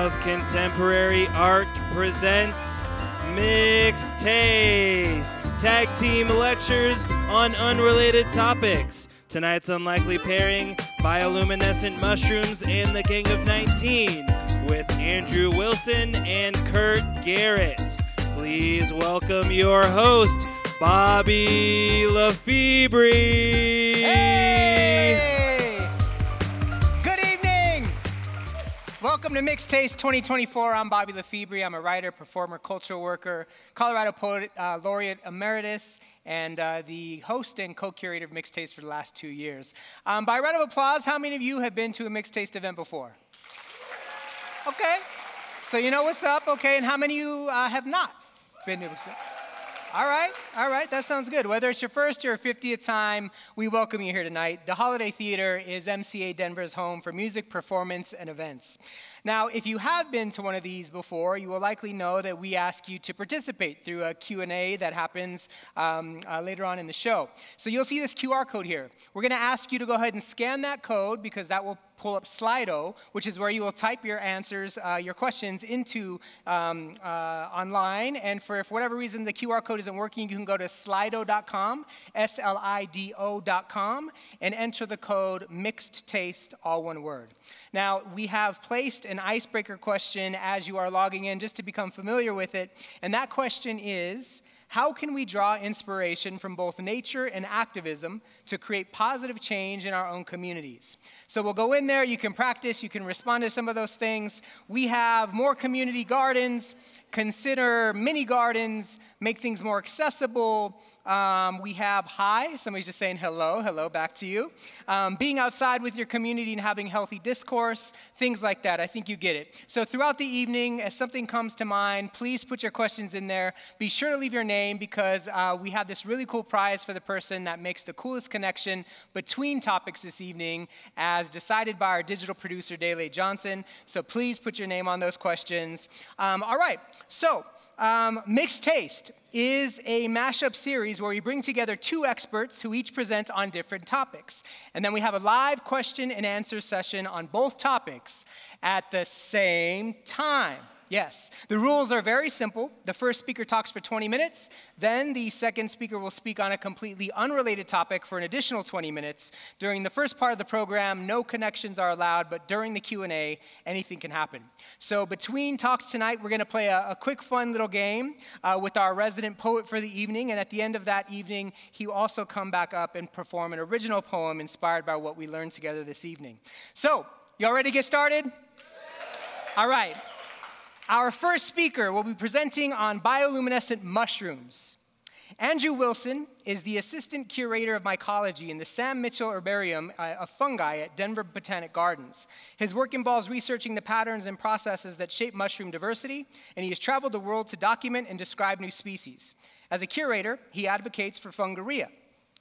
of Contemporary Art presents Mixed Taste, tag team lectures on unrelated topics. Tonight's unlikely pairing, Bioluminescent Mushrooms and the Gang of 19, with Andrew Wilson and Curt Garrett. Please welcome your host, Bobby LeFebre. Hey! Good evening! Welcome to Mixed Taste 2024. I'm Bobby LeFebre. I'm a writer, performer, cultural worker, Colorado Poet Laureate Emeritus, and the host and co-curator of Mixed Taste for the last 2 years. By round of applause, how many of you have been to a Mixed Taste event before? Okay, so you know what's up, okay, and how many of you have not been to a Mixed Taste? All right, that sounds good. Whether it's your first or your 50th time, we welcome you here tonight. The Holiday Theater is MCA Denver's home for music, performance, and events. Now, if you have been to one of these before, you will likely know that we ask you to participate through a Q&A that happens later on in the show. So you'll see this QR code here. We're going to ask you to go ahead and scan that code because that will pull up Slido, which is where you will type your answers, your questions into online. And for whatever reason the QR code isn't working, you can go to slido.com, SLIDO.com, and enter the code Mixed Taste, all one word. Now, we have placed an icebreaker question as you are logging in just to become familiar with it. And that question is, how can we draw inspiration from both nature and activism to create positive change in our own communities? So we'll go in there, you can practice, you can respond to some of those things. We have more community gardens, consider mini gardens, make things more accessible. We have hi, somebody's just saying hello back to you. Being outside with your community and having healthy discourse, things like that. I think you get it. So throughout the evening, as something comes to mind, please put your questions in there. Be sure to leave your name because we have this really cool prize for the person that makes the coolest connection between topics this evening as decided by our digital producer, Dele Johnson. So please put your name on those questions. All right, so Mixed Taste is a mashup series where we bring together two experts who each present on different topics. And then we have a live question and answer session on both topics at the same time. Yes, the rules are very simple. The first speaker talks for 20 minutes. Then the second speaker will speak on a completely unrelated topic for an additional 20 minutes. During the first part of the program, no connections are allowed, but during the Q&A, anything can happen. So between talks tonight, we're going to play a quick, fun little game with our resident poet for the evening. And at the end of that evening, he will also come back up and perform an original poem inspired by what we learned together this evening. So, y'all ready to get started? All right. Our first speaker will be presenting on bioluminescent mushrooms. Andrew Wilson is the assistant curator of mycology in the Sam Mitchell Herbarium of Fungi at Denver Botanic Gardens. His work involves researching the patterns and processes that shape mushroom diversity, and he has traveled the world to document and describe new species. As a curator, he advocates for fungaria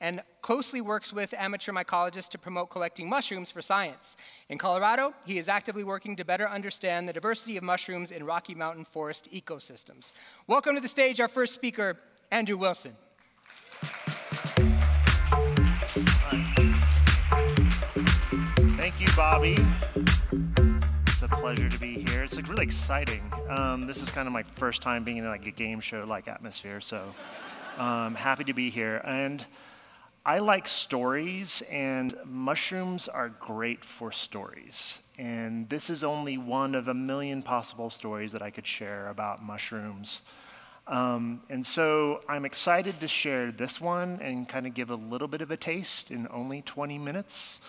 and closely works with amateur mycologists to promote collecting mushrooms for science. In Colorado, he is actively working to better understand the diversity of mushrooms in Rocky Mountain forest ecosystems. Welcome to the stage, our first speaker, Andrew Wilson. Thank you, Bobby. It's a pleasure to be here. It's like really exciting. This is kind of my first time being in like a game show-like atmosphere, so happy to be here. And I like stories, and mushrooms are great for stories. And this is only one of a million possible stories that I could share about mushrooms. And so I'm excited to share this one and kind of give a little bit of a taste in only 20 minutes.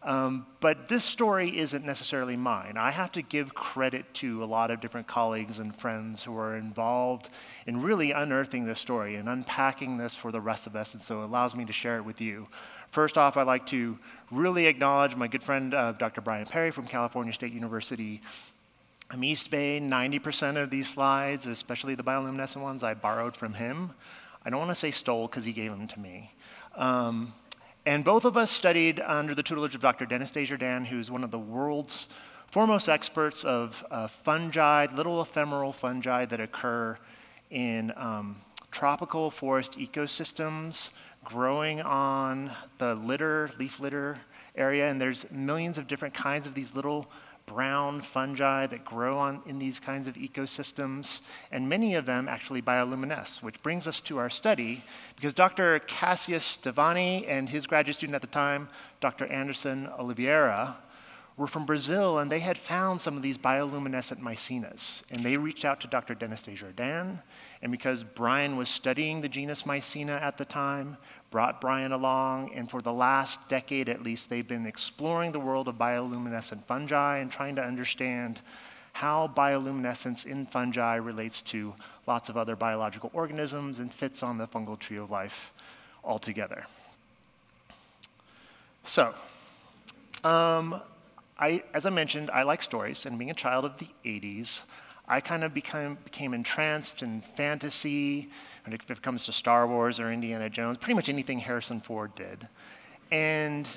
But this story isn't necessarily mine. I have to give credit to a lot of different colleagues and friends who are involved in really unearthing this story and unpacking this for the rest of us, and so it allows me to share it with you. First off, I'd like to really acknowledge my good friend, Dr. Brian Perry from California State University. I'm East Bay. 90% of these slides, especially the bioluminescent ones, I borrowed from him. I don't want to say stole because he gave them to me. And both of us studied under the tutelage of Dr. Dennis Desjardins, who's one of the world's foremost experts of fungi, little ephemeral fungi that occur in tropical forest ecosystems, growing on the litter, leaf litter area. And there's millions of different kinds of these little brown fungi that grow in these kinds of ecosystems, and many of them actually bioluminesce, which brings us to our study, because Dr. Cassius Stevani and his graduate student at the time, Dr. Anderson Oliveira, were from Brazil, and they had found some of these bioluminescent mycenas. And they reached out to Dr. Denis Desjardins, and because Brian was studying the genus Mycena at the time, brought Brian along, and for the last decade at least, they've been exploring the world of bioluminescent fungi and trying to understand how bioluminescence in fungi relates to lots of other biological organisms and fits on the fungal tree of life altogether. So, as I mentioned, I like stories, and being a child of the 80s, I kind of became entranced in fantasy, and if it comes to Star Wars or Indiana Jones, pretty much anything Harrison Ford did. And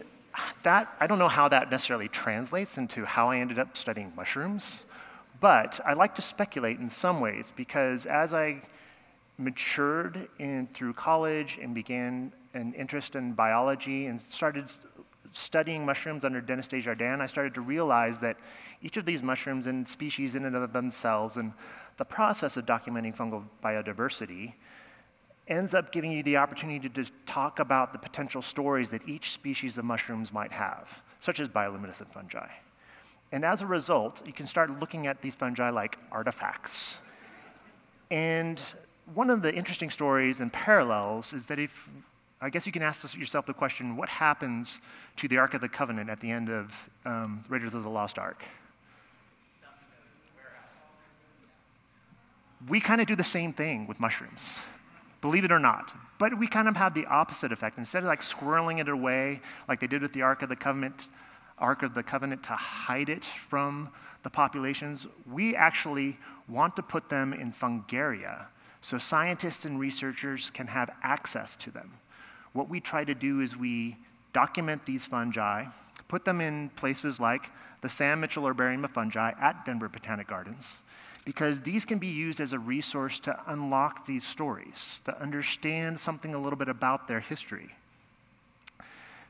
that, I don't know how that necessarily translates into how I ended up studying mushrooms, but I like to speculate in some ways, because as I matured through college and began an interest in biology and started studying mushrooms under Denis Desjardins, I started to realize that each of these mushrooms and species in and of themselves, and the process of documenting fungal biodiversity, ends up giving you the opportunity to talk about the potential stories that each species of mushrooms might have, such as bioluminescent fungi. And as a result, you can start looking at these fungi like artifacts. And one of the interesting stories and parallels is that I guess you can ask yourself the question, what happens to the Ark of the Covenant at the end of Raiders of the Lost Ark? We kind of do the same thing with mushrooms, believe it or not. But we kind of have the opposite effect. Instead of like squirreling it away like they did with the Ark of the Covenant to hide it from the populations, we actually want to put them in fungaria so scientists and researchers can have access to them. What we try to do is we document these fungi, put them in places like the Sam Mitchell Herbarium of Fungi at Denver Botanic Gardens, because these can be used as a resource to unlock these stories, to understand something a little bit about their history.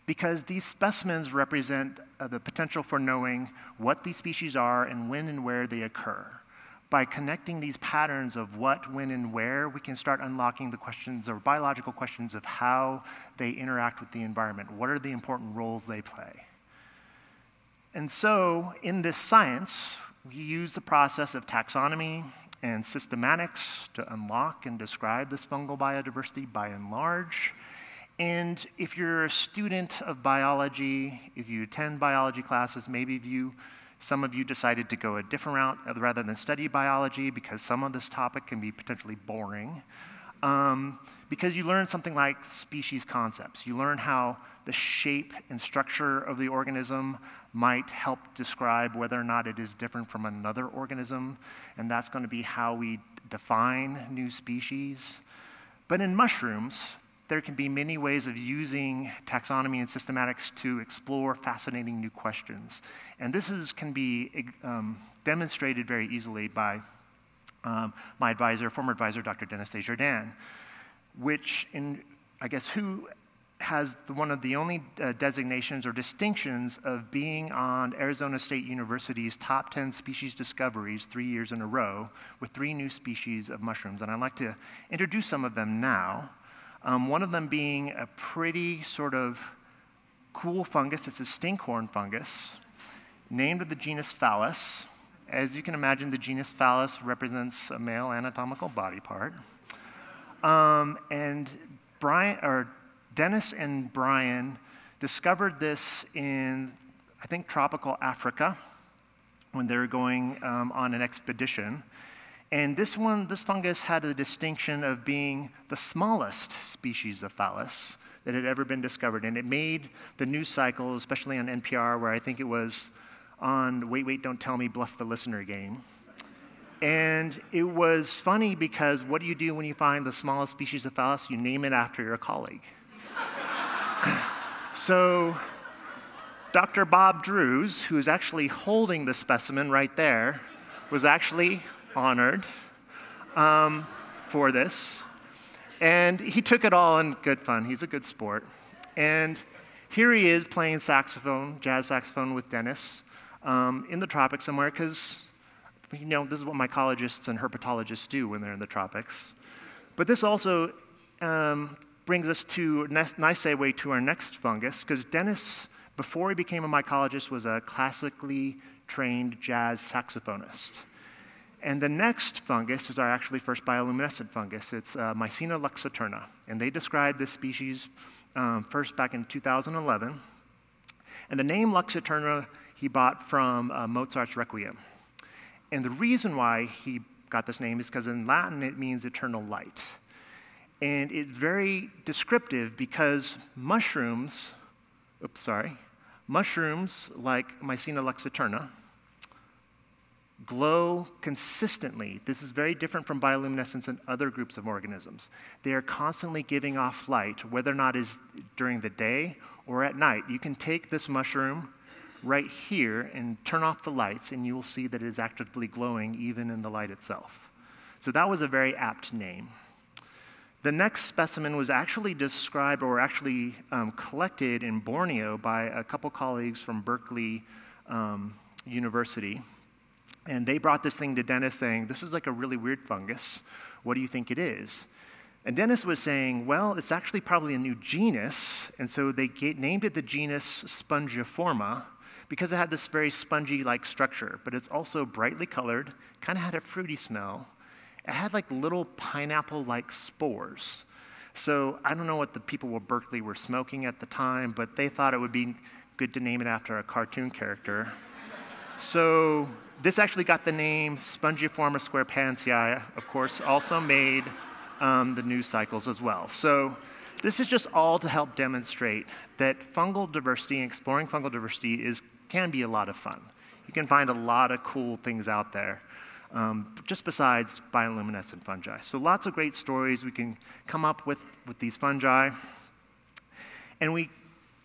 Because these specimens represent the potential for knowing what these species are and when and where they occur. By connecting these patterns of what, when, and where, we can start unlocking the questions or biological questions of how they interact with the environment. What are the important roles they play? And so in this science, we use the process of taxonomy and systematics to unlock and describe this fungal biodiversity by and large. And if you're a student of biology, if you attend biology classes, maybe some of you decided to go a different route rather than study biology because some of this topic can be potentially boring. Because you learn something like species concepts. You learn how the shape and structure of the organism might help describe whether or not it is different from another organism, and that's going to be how we define new species. But in mushrooms, there can be many ways of using taxonomy and systematics to explore fascinating new questions. And this can be demonstrated very easily by my advisor, former advisor, Dr. Denis Desjardins, who has one of the only designations or distinctions of being on Arizona State University's top 10 species discoveries 3 years in a row with 3 new species of mushrooms. And I'd like to introduce some of them now. One of them being a pretty sort of cool fungus. It's a stinkhorn fungus named of the genus Phallus. As you can imagine, the genus Phallus represents a male anatomical body part. And Denis and Brian discovered this in, I think, tropical Africa when they were going on an expedition. And this fungus had the distinction of being the smallest species of Phallus that had ever been discovered. And it made the news cycle, especially on NPR, where I think it was on Wait, Wait, Don't Tell Me, Bluff the Listener game. And it was funny because what do you do when you find the smallest species of Phallus? You name it after your colleague. So Dr. Bob Drews, who is actually holding the specimen right there, was actually honored for this. And he took it all in good fun. He's a good sport. And here he is playing saxophone, jazz saxophone with Denis, in the tropics somewhere, because this is what mycologists and herpetologists do when they're in the tropics. But this also brings us to a nice segue to our next fungus, because Dennis, before he became a mycologist, was a classically trained jazz saxophonist. And the next fungus is our actually first bioluminescent fungus. It's Mycena luxaturna. And they described this species first back in 2011. And the name luxaturna he bought from Mozart's Requiem. And the reason why he got this name is because in Latin it means eternal light. And it's very descriptive because mushrooms like Mycena luxaturna glow consistently. This is very different from bioluminescence and other groups of organisms. They are constantly giving off light, whether or not it's during the day or at night. You can take this mushroom right here and turn off the lights, and you will see that it is actively glowing even in the light itself. So that was a very apt name. The next specimen was actually described or actually collected in Borneo by a couple colleagues from Berkeley University. And they brought this thing to Dennis saying, this is like a really weird fungus. What do you think it is? And Dennis was saying, well, it's actually probably a new genus. And so they named it the genus Spongiforma because it had this very spongy-like structure. But it's also brightly colored, kind of had a fruity smell. It had like little pineapple-like spores. So I don't know what the people of Berkeley were smoking at the time, but they thought it would be good to name it after a cartoon character. So this actually got the name Spongiforma squarepantsii, of course, also made the news cycles as well. So this is just all to help demonstrate that fungal diversity and exploring fungal diversity can be a lot of fun. You can find a lot of cool things out there, just besides bioluminescent fungi. So lots of great stories we can come up with these fungi. And we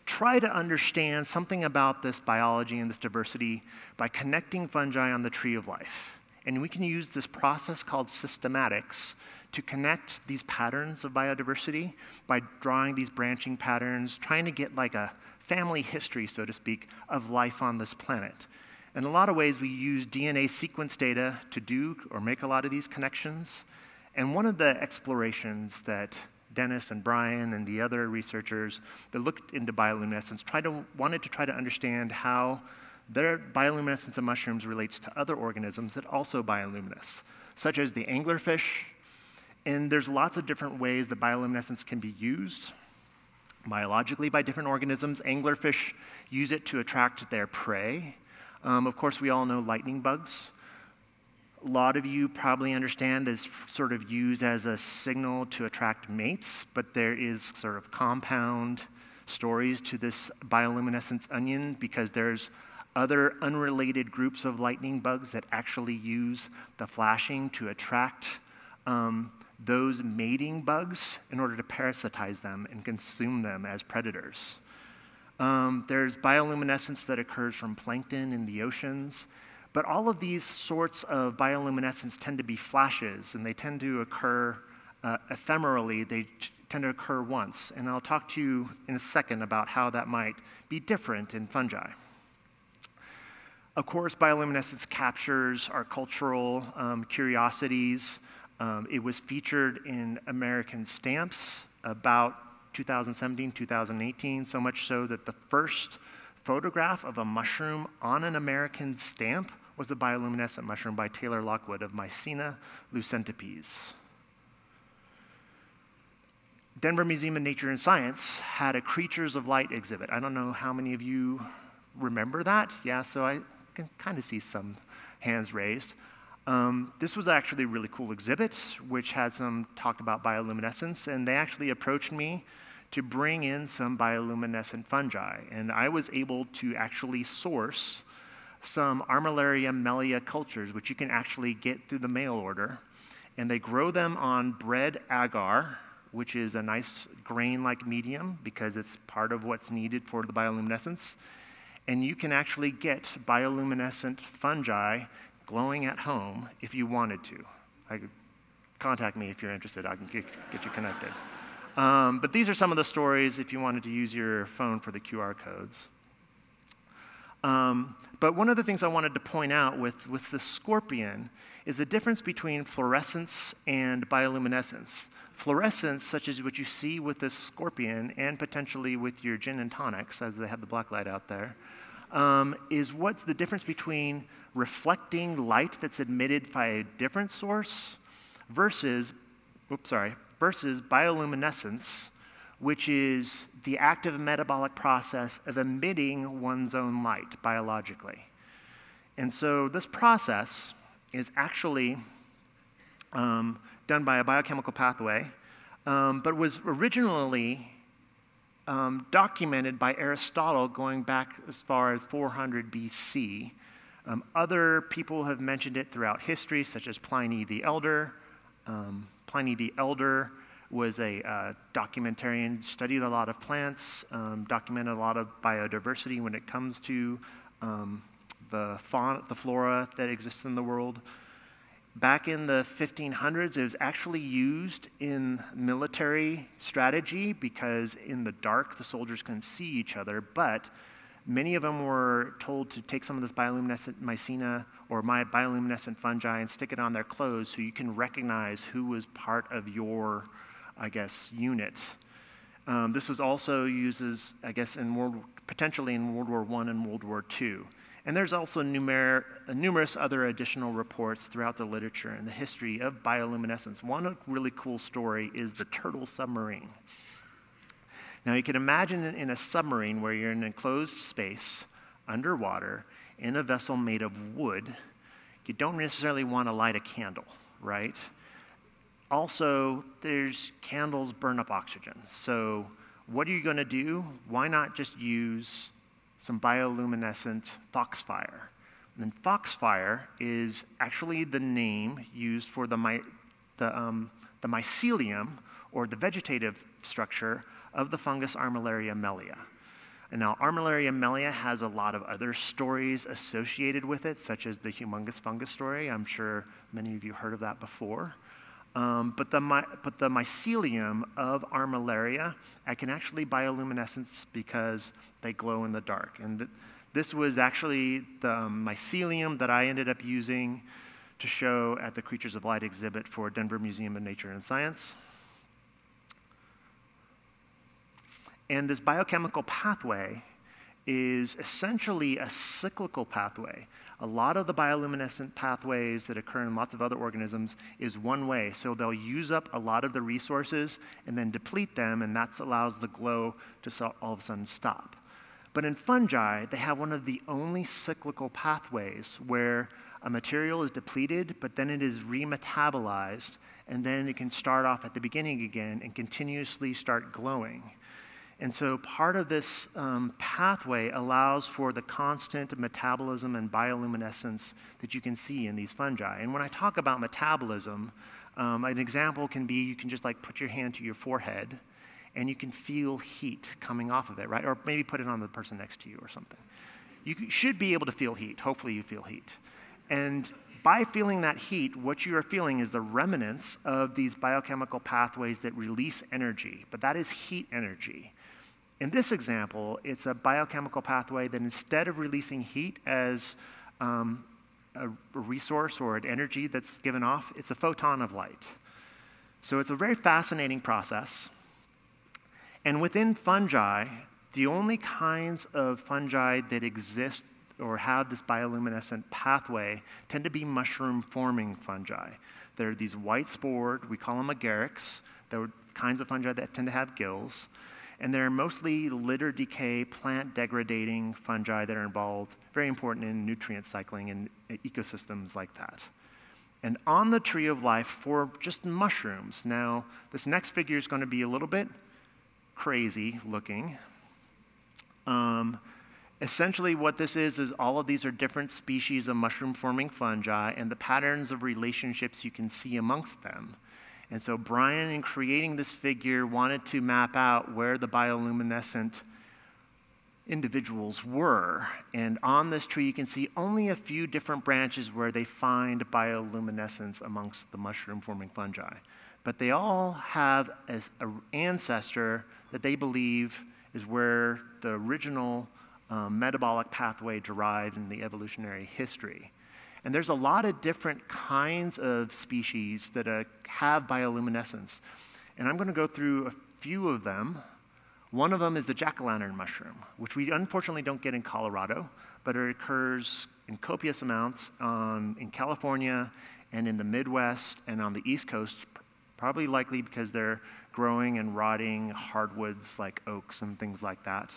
try to understand something about this biology and this diversity by connecting fungi on the tree of life. And we can use this process called systematics to connect these patterns of biodiversity by drawing these branching patterns, trying to get like a family history, so to speak, of life on this planet. In a lot of ways, we use DNA sequence data to do or make a lot of these connections. And one of the explorations that Dennis and Brian and the other researchers that looked into bioluminescence wanted to try to understand how their bioluminescence of mushrooms relates to other organisms that also bioluminesce, such as the anglerfish. And there's lots of different ways that bioluminescence can be used biologically by different organisms. Anglerfish use it to attract their prey. Of course, we all know lightning bugs. A lot of you probably understand that it's sort of used as a signal to attract mates, but there is sort of compound stories to this bioluminescence onion because there's other unrelated groups of lightning bugs that actually use the flashing to attract those mating bugs in order to parasitize them and consume them as predators. There's bioluminescence that occurs from plankton in the oceans. But all of these sorts of bioluminescence tend to be flashes, and they tend to occur ephemerally. They tend to occur once. And I'll talk to you in a second about how that might be different in fungi. Of course, bioluminescence captures our cultural curiosities. It was featured in American stamps about 2017, 2018, so much so that the first photograph of a mushroom on an American stamp was the bioluminescent mushroom by Taylor Lockwood of Mycena lucentipes. Denver Museum of Nature and Science had a Creatures of Light exhibit. I don't know how many of you remember that. Yeah, so I can kind of see some hands raised. This was actually a really cool exhibit, which had some talk about bioluminescence, and they actually approached me to bring in some bioluminescent fungi. And I was able to actually source some Armillaria mellia cultures, which you can actually get through the mail order. And they grow them on bread agar, which is a nice grain-like medium because it's part of what's needed for the bioluminescence. And you can actually get bioluminescent fungi glowing at home if you wanted to. Contact me if you're interested. I can get you connected. But these are some of the stories if you wanted to use your phone for the QR codes. But one of the things I wanted to point out with the scorpion is the difference between fluorescence and bioluminescence. Fluorescence, such as what you see with this scorpion and potentially with your gin and tonics, as they have the black light out there, is what's the difference between reflecting light that's emitted by a different source versus bioluminescence, which is the active metabolic process of emitting one's own light biologically. And so this process is actually done by a biochemical pathway, but was originally documented by Aristotle going back as far as 400 BC. Other people have mentioned it throughout history, such as Pliny the Elder. Pliny the Elder was a documentarian, studied a lot of plants, documented a lot of biodiversity when it comes to the fauna, the flora that exists in the world. Back in the 1500s, it was actually used in military strategy because in the dark, the soldiers couldn't see each other, but many of them were told to take some of this bioluminescent mycena or bioluminescent fungi and stick it on their clothes so you can recognize who was part of your, I guess, unit. This was also used as, I guess, potentially in World War I and World War II. And there's also numerous other additional reports throughout the literature and the history of bioluminescence. One really cool story is the turtle submarine. Now you can imagine in a submarine where you're in an enclosed space, underwater, in a vessel made of wood, you don't necessarily want to light a candle, right? Also, candles burn up oxygen. So what are you going to do? Why not just use some bioluminescent foxfire? And then foxfire is actually the name used for the mycelium, or the vegetative structure, of the fungus Armillaria mellia. And now Armillaria mellia has a lot of other stories associated with it, such as the humongous fungus story. I'm sure many of you heard of that before. But the mycelium of Armillaria can actually bioluminescence because they glow in the dark. And this was actually the mycelium that I ended up using to show at the Creatures of Light exhibit for Denver Museum of Nature and Science. And this biochemical pathway is essentially a cyclical pathway. A lot of the bioluminescent pathways that occur in lots of other organisms is one way. So they'll use up a lot of the resources and then deplete them, and that allows the glow to all of a sudden stop. But in fungi, they have one of the only cyclical pathways where a material is depleted, but then it is remetabolized, and then it can start off at the beginning again and continuously start glowing. And so part of this pathway allows for the constant metabolism and bioluminescence that you can see in these fungi. And when I talk about metabolism, an example can be you can just like put your hand to your forehead and you can feel heat coming off of it, right? Or maybe put it on the person next to you or something. You should be able to feel heat. Hopefully you feel heat. And by feeling that heat, what you are feeling is the remnants of these biochemical pathways that release energy, but that is heat energy. In this example, it's a biochemical pathway that instead of releasing heat as a resource or an energy that's given off, it's a photon of light. So it's a very fascinating process. And within fungi, the only kinds of fungi that exist or have this bioluminescent pathway tend to be mushroom-forming fungi. There are these white-spored, we call them agarics. They're kinds of fungi that tend to have gills. And they're mostly litter decay, plant degradating fungi that are involved, very important in nutrient cycling and ecosystems like that. And on the tree of life for just mushrooms. Now, this next figure is going to be a little bit crazy looking. Essentially what this is all of these are different species of mushroom-forming fungi and the patterns of relationships you can see amongst them. And so Brian, in creating this figure, wanted to map out where the bioluminescent individuals were. And on this tree, you can see only a few different branches where they find bioluminescence amongst the mushroom-forming fungi. But they all have an ancestor that they believe is where the original metabolic pathway derived in the evolutionary history. And there's a lot of different kinds of species that have bioluminescence. And I'm going to go through a few of them. One of them is the jack-o'-lantern mushroom, which we unfortunately don't get in Colorado, but it occurs in copious amounts in California and in the Midwest and on the East Coast, probably likely because they're growing and rotting hardwoods like oaks and things like that.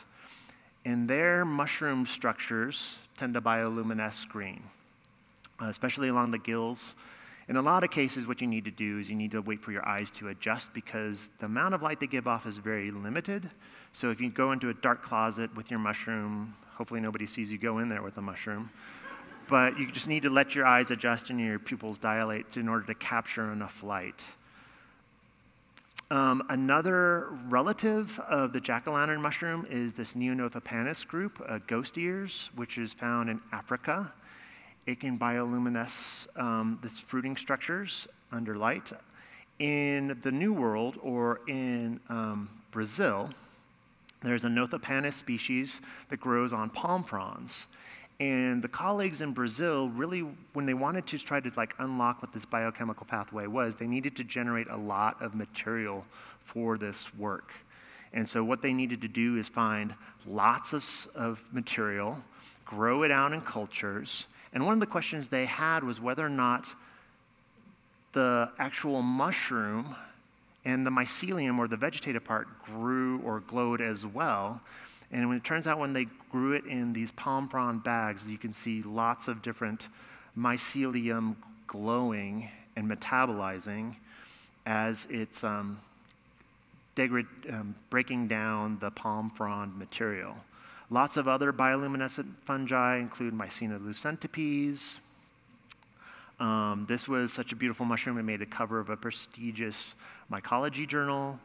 And their mushroom structures tend to bioluminesce green, especially along the gills. In a lot of cases, what you need to do is you need to wait for your eyes to adjust because the amount of light they give off is very limited. So if you go into a dark closet with your mushroom, hopefully nobody sees you go in there with a mushroom, but you just need to let your eyes adjust and your pupils dilate in order to capture enough light. Another relative of the jack-o'-lantern mushroom is this Neonothopanus group, ghost ears, which is found in Africa. It can bioluminesce its fruiting structures under light. In the New World, or in Brazil, there's a Nothopanus species that grows on palm fronds. And the colleagues in Brazil really, when they wanted to try to unlock what this biochemical pathway was, they needed to generate a lot of material for this work. And so what they needed to do is find lots of material, grow it out in cultures. And one of the questions they had was whether or not the actual mushroom and the mycelium, or the vegetative part, grew or glowed as well. And when it turns out when they grew it in these palm frond bags, you can see lots of different mycelium glowing and metabolizing as it's breaking down the palm frond material. Lots of other bioluminescent fungi include Mycena lucentipes. This was such a beautiful mushroom, it made the cover of a prestigious mycology journal.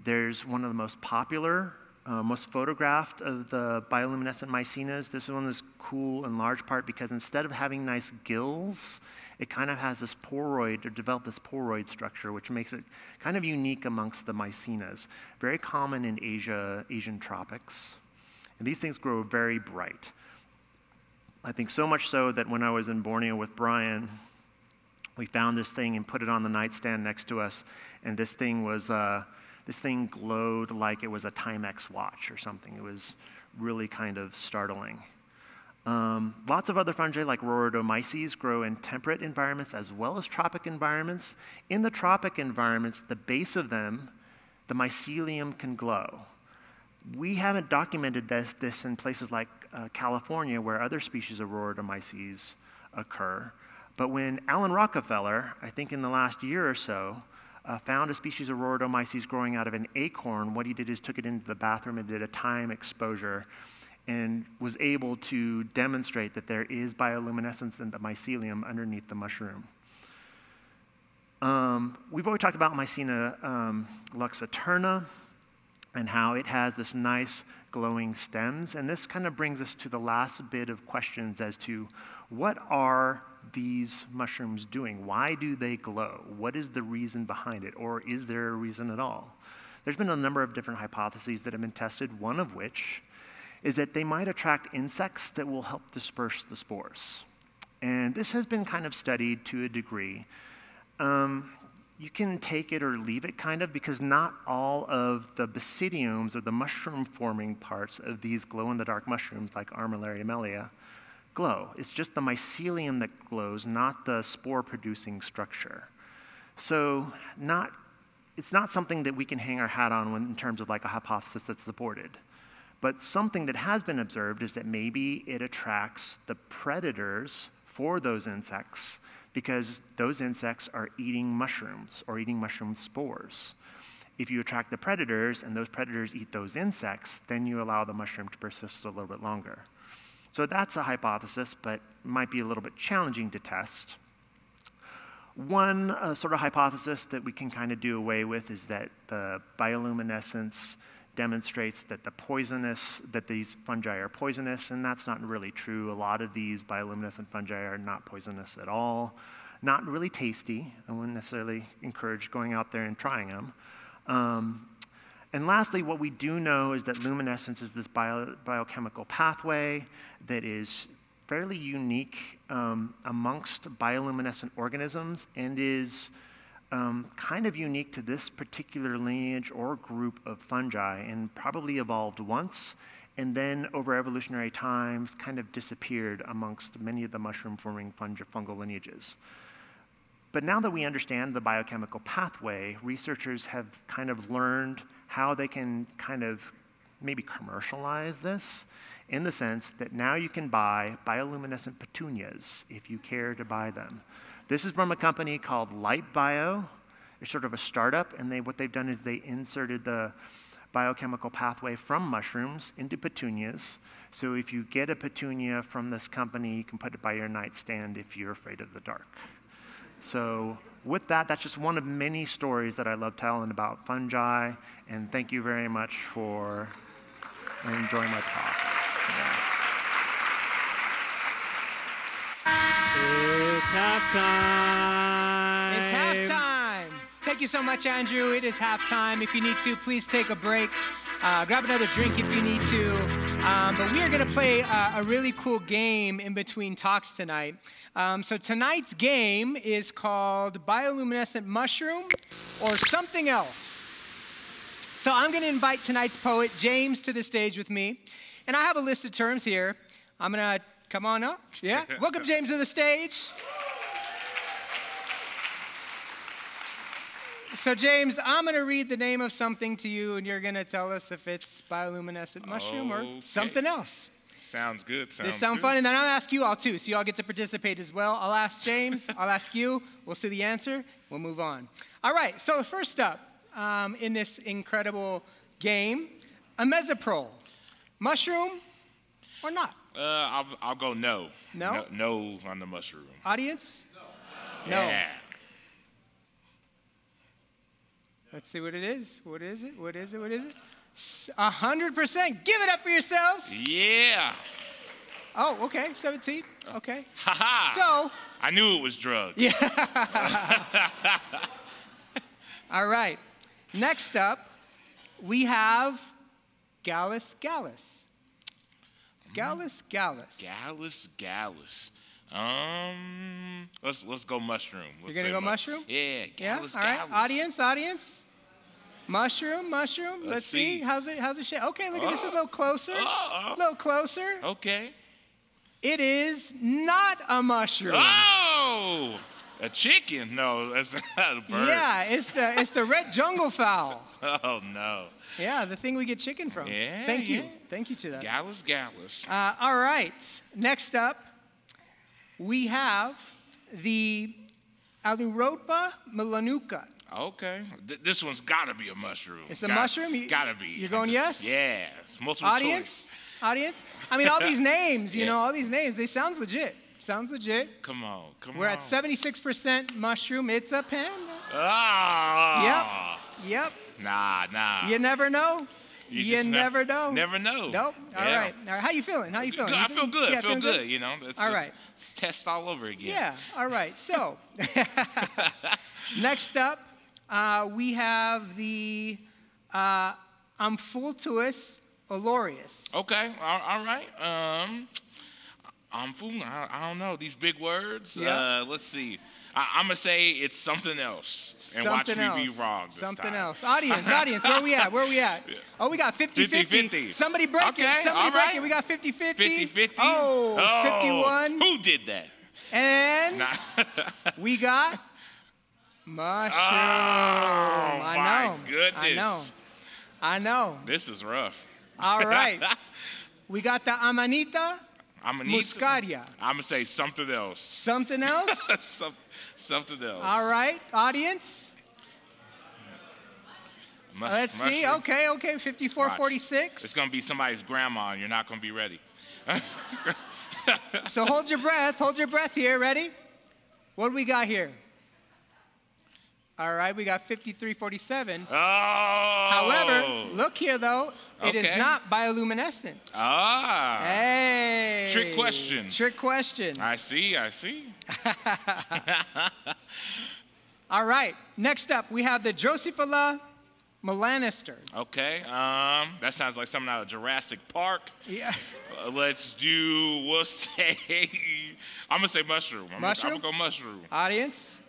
There's one of the most popular, most photographed of the bioluminescent mycenas. This one is cool in large part because instead of having nice gills, it kind of has this poroid, or developed this poroid structure, which makes it kind of unique amongst the mycenas. Very common in Asian tropics. And these things grow very bright. I think so much so that when I was in Borneo with Brian, we found this thing and put it on the nightstand next to us, and this thing glowed like it was a Timex watch or something. It was really kind of startling. Lots of other fungi like Roridomyces grow in temperate environments as well as tropic environments. In the tropic environments, the base of them, the mycelium can glow. We haven't documented this in places like California, where other species of Roridomyces occur. But when Alan Rockefeller, I think in the last year or so, found a species of Roridomyces growing out of an acorn, what he did is took it into the bathroom and did a time exposure and was able to demonstrate that there is bioluminescence in the mycelium underneath the mushroom. We've already talked about Mycena luxaturna and how it has this nice glowing stems, and this kind of brings us to the last bit of questions as to what are these mushrooms doing? Why do they glow? What is the reason behind it, or is there a reason at all? There's been a number of different hypotheses that have been tested, one of which is that they might attract insects that will help disperse the spores. And this has been kind of studied to a degree. You can take it or leave it kind of, because not all of the basidiomes or the mushroom-forming parts of these glow-in-the-dark mushrooms like Armillaria melea glow. It's just the mycelium that glows, not the spore-producing structure. So it's not something that we can hang our hat on in terms of like a hypothesis that's supported. But something that has been observed is that maybe it attracts the predators for those insects because those insects are eating mushrooms or eating mushroom spores. If you attract the predators and those predators eat those insects, then you allow the mushroom to persist a little bit longer. So that's a hypothesis, but might be a little bit challenging to test. One sort of hypothesis that we can kind of do away with is that the bioluminescence demonstrates that these fungi are poisonous, and that's not really true. A lot of these bioluminescent fungi are not poisonous at all, not really tasty. I wouldn't necessarily encourage going out there and trying them. And lastly, what we do know is that luminescence is this biochemical pathway that is fairly unique amongst bioluminescent organisms and is kind of unique to this particular lineage or group of fungi and probably evolved once and then over evolutionary times kind of disappeared amongst many of the mushroom-forming fungal lineages. But now that we understand the biochemical pathway, researchers have kind of learned how they can kind of maybe commercialize this in the sense that now you can buy bioluminescent petunias if you care to buy them. This is from a company called Light Bio. It's sort of a startup, and what they've done is they inserted the biochemical pathway from mushrooms into petunias. So if you get a petunia from this company, you can put it by your nightstand if you're afraid of the dark. So with that, that's just one of many stories that I love telling about fungi, and thank you very much for enjoying my talk. Yeah. It's halftime. It's halftime. Thank you so much, Andrew. It is halftime. If you need to, please take a break. Grab another drink if you need to. But we are going to play a really cool game in between talks tonight. So tonight's game is called Bioluminescent Mushroom or Something Else. So I'm going to invite tonight's poet, James, to the stage with me. And I have a list of terms here. I'm going to come on up. Yeah? Welcome, James, to the stage. So, James, I'm going to read the name of something to you, and you're going to tell us if it's bioluminescent mushroom or something else. Sounds good. This sound fun? And then I'll ask you all, too, so you all get to participate as well. I'll ask James. I'll ask you. We'll see the answer. We'll move on. All right. So first up in this incredible game, a mesoprol. Mushroom or not? I'll go no. No? No on the mushroom. Audience? No. Yeah. Let's see what it is. What is it? What is it? What is it? 100%. Give it up for yourselves. Yeah. Oh, okay. 17. Okay. Ha-ha. So. I knew it was drugs. Yeah. All right. Next up, we have Gallus Gallus. Gallus Gallus. Gallus Gallus. Let's go mushroom. You're gonna go mushroom? Yeah. Gallus All right. Gallus. Audience. Mushroom. Let's see. How's it shape? Okay, look at this a little closer. A little closer. Okay. It is not a mushroom. Oh, a chicken? No, that's not a bird. Yeah, it's the red jungle fowl. Oh no. Yeah, the thing we get chicken from. Yeah. Thank you. Thank you to that. Gallus Gallus. All right. Next up, we have the Aluropa melanuca. Okay. This one's got to be a mushroom. It's a mushroom? Got to be. You're going yes? Yeah. It's multiple choice. Audience? I mean, all these names, you know, all these names, they sound legit. Sounds legit. Come on. We're at 76% mushroom. It's a panda. Ah. Yep. Nah. You never know. You never know. Never know. Nope. All right. How you feeling? Good. I feel good. Yeah, I feel good. You know. All right. It's test all over again. Yeah. All right. So next up, we have the Amphultus olorius. Okay. All right. I don't know these big words. Yeah. Let's see. I'm gonna say it's something else, and watch me be wrong this Something time. else. Audience, where we at? Yeah. Oh, we got 50-50. Somebody break it. Somebody break it. We got 50-50. 50-50. Oh, 51. Who did that? And we got mushroom. Oh, my goodness. I know. This is rough. All right. We got the Amanita muscaria. I'm gonna say something else. Something else? Something else. All right, audience. Let's see. Okay. 54-46. It's gonna be somebody's grandma, and you're not gonna be ready. So hold your breath. Hold your breath here. Ready? What do we got here? All right, we got 53-47. Oh. However, look here though. It is not bioluminescent. Ah. Hey. Trick question. Trick question. I see. All right. Next up, we have the Drosophila Melanister. Okay. That sounds like something out of Jurassic Park. Yeah. We'll say, I'm going to say mushroom. I'm going to go mushroom. Audience?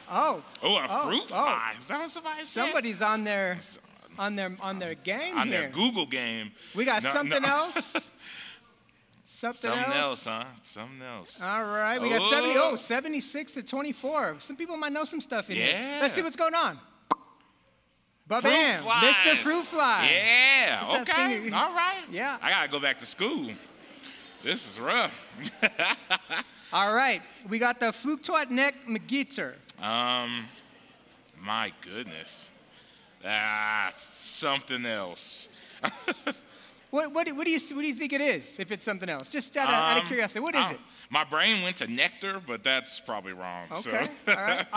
Oh. Oh, a fruit fly. Is that what somebody said? Somebody's on their game on here. their Google game. We got something else? Something else, huh? Something else. All right. We got 76 to 24. Some people might know some stuff in here. Let's see what's going on. Ba-bam. Mr. Fruit Fly. Yeah. Okay. All right. Yeah. I got to go back to school. This is rough. All right. We got the Flugtwat-Neck McGeeter. My goodness. Something else. What do you think it is? If it's something else, just out of curiosity, what is it? My brain went to nectar, but that's probably wrong. Okay. All right.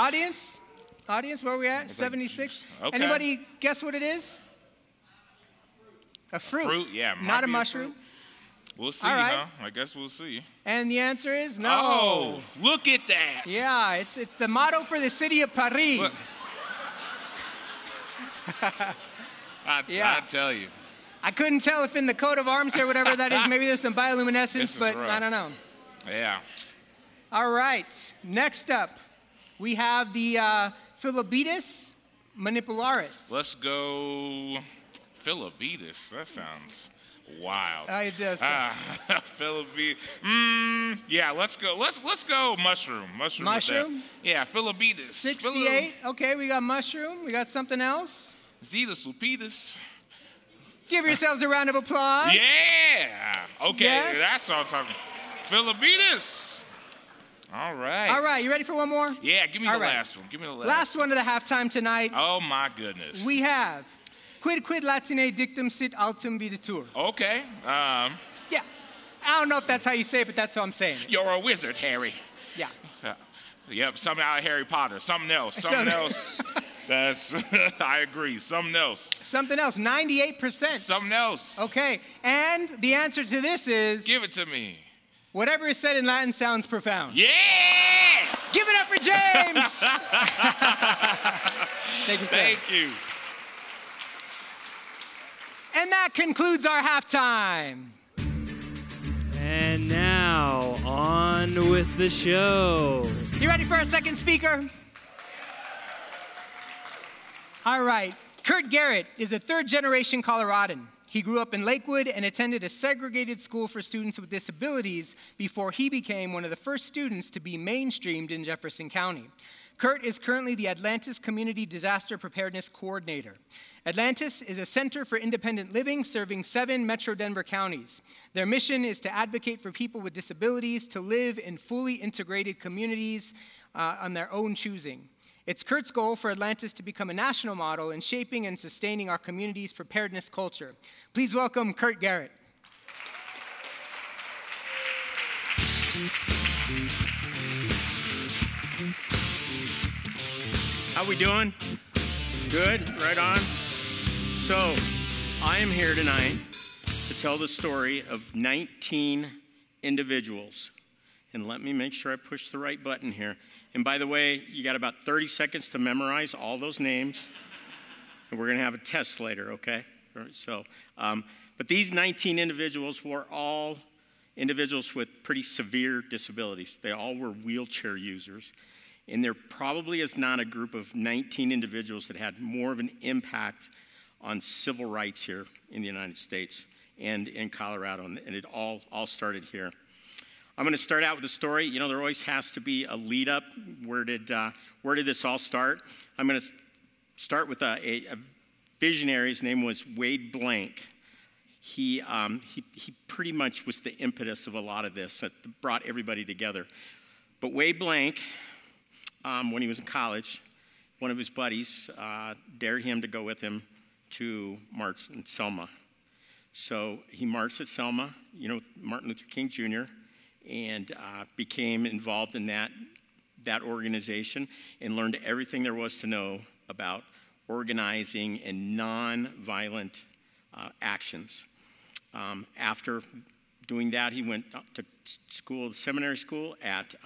Audience, where are we at? 76. Okay. Anybody guess what it is? A fruit. A fruit, yeah. Not a mushroom. We'll see, huh? I guess we'll see. And the answer is no. Oh, look at that. Yeah, it's the motto for the city of Paris. I tell you. I couldn't tell if in the coat of arms here, whatever that is, maybe there's some bioluminescence, but I don't know. Yeah. All right. Next up, we have the Philobetis manipularis. Let's go Philobetis. That sounds wild. It does. Philobetis. Yeah, let's go. Let's go mushroom. Mushroom? Yeah, Philobetis. 68. Okay, we got mushroom. We got something else. Zetus lupitus. Give yourselves a round of applause. Yeah. Okay, yes. That's all I'm talking. Philobetis. All right. All right, you ready for one more? Yeah, give me the last one. Give me the last. Last one of the halftime tonight. Oh my goodness. We have quid latine dictum sit altum videtur. Okay. Yeah. I don't know if that's how you say it, but that's how I'm saying it. You're a wizard, Harry. Yeah. Yep, something out of Harry Potter. Something else. Something else. That's, I agree. Something else. Something else. 98%. Something else. Okay. And the answer to this is... Give it to me. Whatever is said in Latin sounds profound. Yeah! Give it up for James! Thank you, sir. Thank you. And that concludes our halftime. And now, on with the show. You ready for our second speaker? All right. Curt Garrett is a third-generation Coloradan. He grew up in Lakewood and attended a segregated school for students with disabilities before he became one of the first students to be mainstreamed in Jefferson County. Curt is currently the Atlantis Community Disaster Preparedness Coordinator. Atlantis is a center for independent living serving 7 Metro Denver counties. Their mission is to advocate for people with disabilities to live in fully integrated communities on their own choosing. It's Curt's goal for Atlantis to become a national model in shaping and sustaining our community's preparedness culture. Please welcome Curt Garrett. How we doing? Good? Right on? So, I am here tonight to tell the story of 19 individuals. And let me make sure I push the right button here. And by the way, you got about 30 seconds to memorize all those names. And we're going to have a test later, okay? So, but these 19 individuals were all individuals with pretty severe disabilities. They all were wheelchair users. And there probably is not a group of 19 individuals that had more of an impact on civil rights here in the United States and in Colorado. And it all started here. I'm going to start out with a story. You know, there always has to be a lead up. Where did this all start? I'm going to start with a visionary. His name was Wade Blank. He pretty much was the impetus of a lot of this that brought everybody together. But Wade Blank, when he was in college, one of his buddies dared him to go with him to march in Selma. So he marched at Selma, you know, Martin Luther King Jr., and became involved in that organization and learned everything there was to know about organizing and non-violent actions. After doing that, he went up to school, seminary school at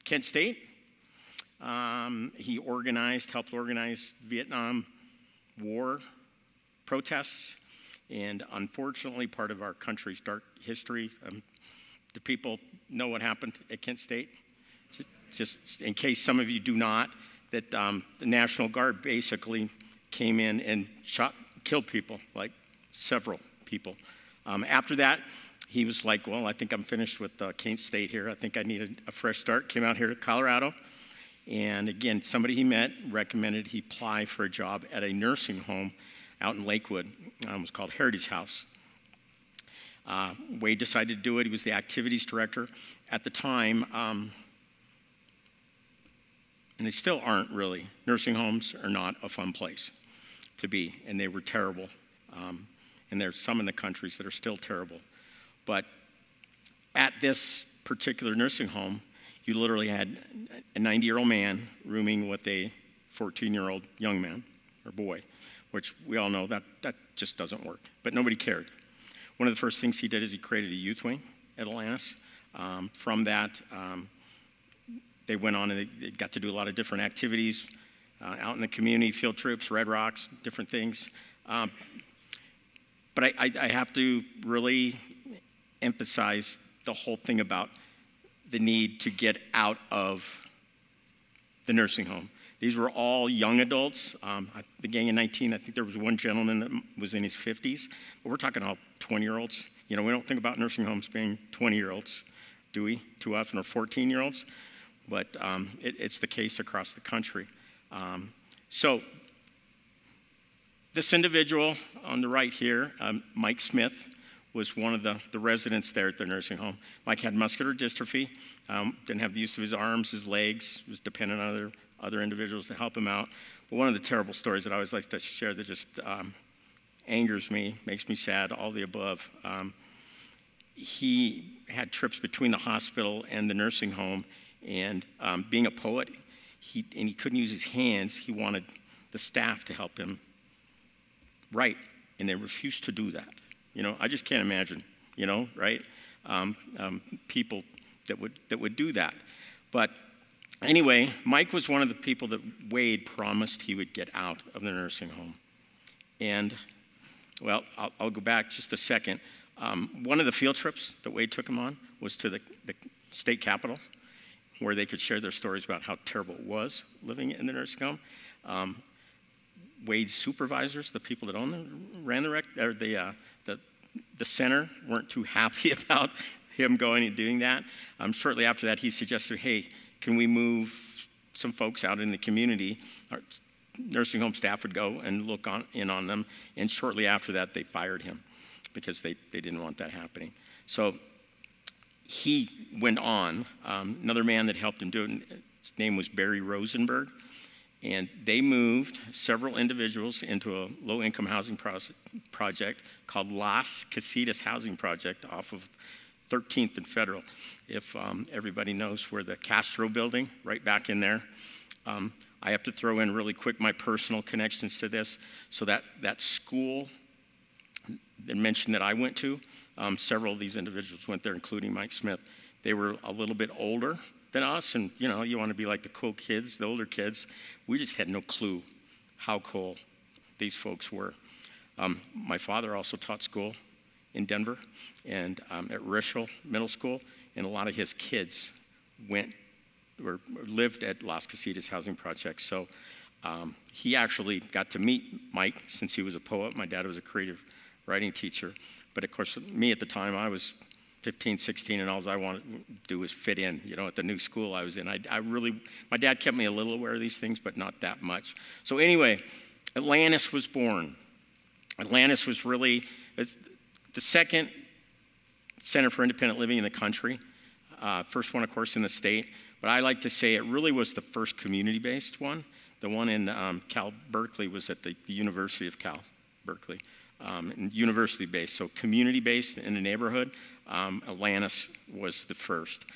Kent State, He helped organize Vietnam War protests, and unfortunately, part of our country's dark history. Do people know what happened at Kent State? Just in case some of you do not, that the National Guard basically came in and killed people, like several people. After that, he was like, well, I think I'm finished with Kent State here. I think I need a fresh start. Came out here to Colorado. And again, somebody he met recommended he apply for a job at a nursing home out in Lakewood. It was called Heritage House. Wade decided to do it. He was the activities director at the time. And they still aren't really. Nursing homes are not a fun place to be, and they were terrible. And there's some in the countries that are still terrible. But at this particular nursing home, you literally had a 90-year-old man rooming with a 14-year-old young man or boy, which we all know that just doesn't work. But nobody cared. One of the first things he did is he created a youth wing at Atlantis. From that, they went on and they got to do a lot of different activities out in the community, field trips, Red Rocks, different things. But I have to really emphasize the whole thing about the need to get out of the nursing home. These were all young adults. The gang of 19, I think there was one gentleman that was in his 50s. But we're talking about 20-year-olds. You know, we don't think about nursing homes being 20-year-olds, do we, too often, or 14-year-olds? But it's the case across the country. So this individual on the right here, Mike Smith, was one of the residents there at the nursing home. Mike had muscular dystrophy, didn't have the use of his arms, his legs, was dependent on other individuals to help him out. But one of the terrible stories that I always like to share that just angers me, makes me sad, all the above. He had trips between the hospital and the nursing home, and being a poet, he couldn't use his hands. He wanted the staff to help him write, and they refused to do that. You know, I just can't imagine, you know, right? People that would do that. But anyway, Mike was one of the people that Wade promised he would get out of the nursing home. And, well, I'll go back just a second. One of the field trips that Wade took him on was to the state capitol, where they could share their stories about how terrible it was living in the nursing home. Wade's supervisors, the people that ran the center, weren't too happy about him going and doing that. Shortly after that, he suggested, hey, can we move some folks out in the community? Our nursing home staff would go and look in on them, and shortly after that, they fired him because they didn't want that happening. So he went on. Another man that helped him do it, his name was Barry Rosenberg, and they moved several individuals into a low-income housing project called Las Casitas Housing Project off of 13th and Federal. If everybody knows where the Castro building, right back in there. I have to throw in really quick my personal connections to this. So that school that mentioned that I went to, several of these individuals went there, including Mike Smith. They were a little bit older than us, and you know, you want to be like the cool kids, the older kids. We just had no clue how cool these folks were. My father also taught school in Denver and at Rishel Middle School, and a lot of his kids lived at Las Casitas Housing Project. So he actually got to meet Mike since he was a poet. My dad was a creative writing teacher. But of course, me at the time, I was 15, 16, and all I wanted to do was fit in, you know, at the new school I was in. My dad kept me a little aware of these things, but not that much. So anyway, Atlantis was born. Atlantis was really the second center for independent living in the country. First one, of course, in the state. But I like to say it really was the first community-based one. The one in Cal Berkeley was at the University of Cal Berkeley. And university-based, so community-based in the neighborhood, Atlantis was the first.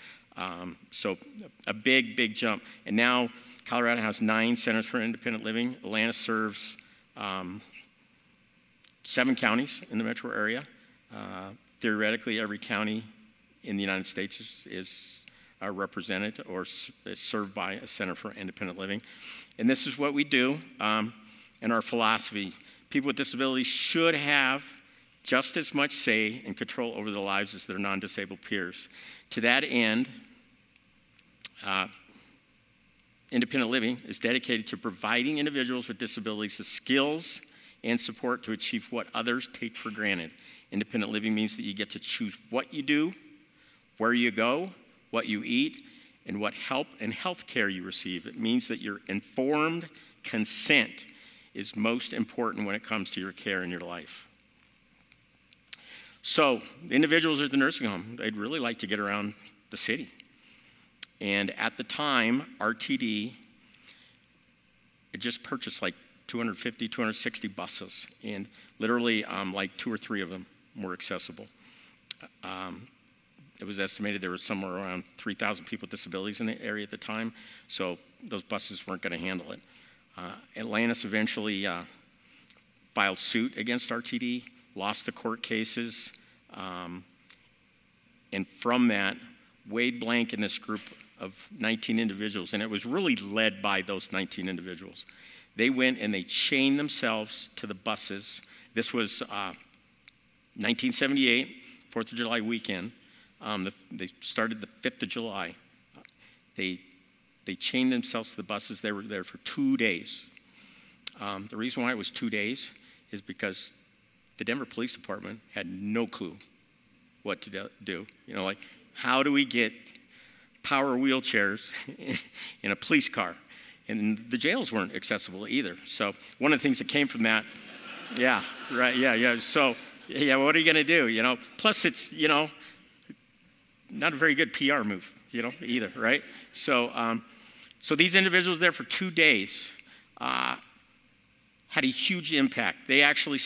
So a big, big jump. And now Colorado has 9 centers for independent living. Atlantis serves 7 counties in the metro area. Theoretically, every county in the United States is are represented or is served by a Center for Independent Living. And this is what we do in our philosophy. People with disabilities should have just as much say and control over their lives as their non-disabled peers. To that end, Independent Living is dedicated to providing individuals with disabilities the skills and support to achieve what others take for granted. Independent living means that you get to choose what you do, where you go, what you eat, and what help and health care you receive. It means that your informed consent is most important when it comes to your care in your life. So, the individuals at the nursing home, they'd really like to get around the city. And at the time, RTD had just purchased like 250, 260 buses, and literally like 2 or 3 of them were accessible. It was estimated there was somewhere around 3,000 people with disabilities in the area at the time, so those buses weren't going to handle it. Atlantis eventually filed suit against RTD, lost the court cases, and from that, Wade Blank and this group of 19 individuals, and it was really led by those 19 individuals. They went and they chained themselves to the buses. This was 1978, 4th of July weekend. They started the 5th of July. They chained themselves to the buses. They were there for 2 days. The reason why it was 2 days is because the Denver Police Department had no clue what to do. You know, like, how do we get power wheelchairs in a police car? And the jails weren't accessible either. So one of the things that came from that, yeah, right, yeah. So, yeah, what are you going to do, you know? Plus, it's, you know, not a very good PR move, you know, either, right? So, so these individuals there for 2 days had a huge impact. They actually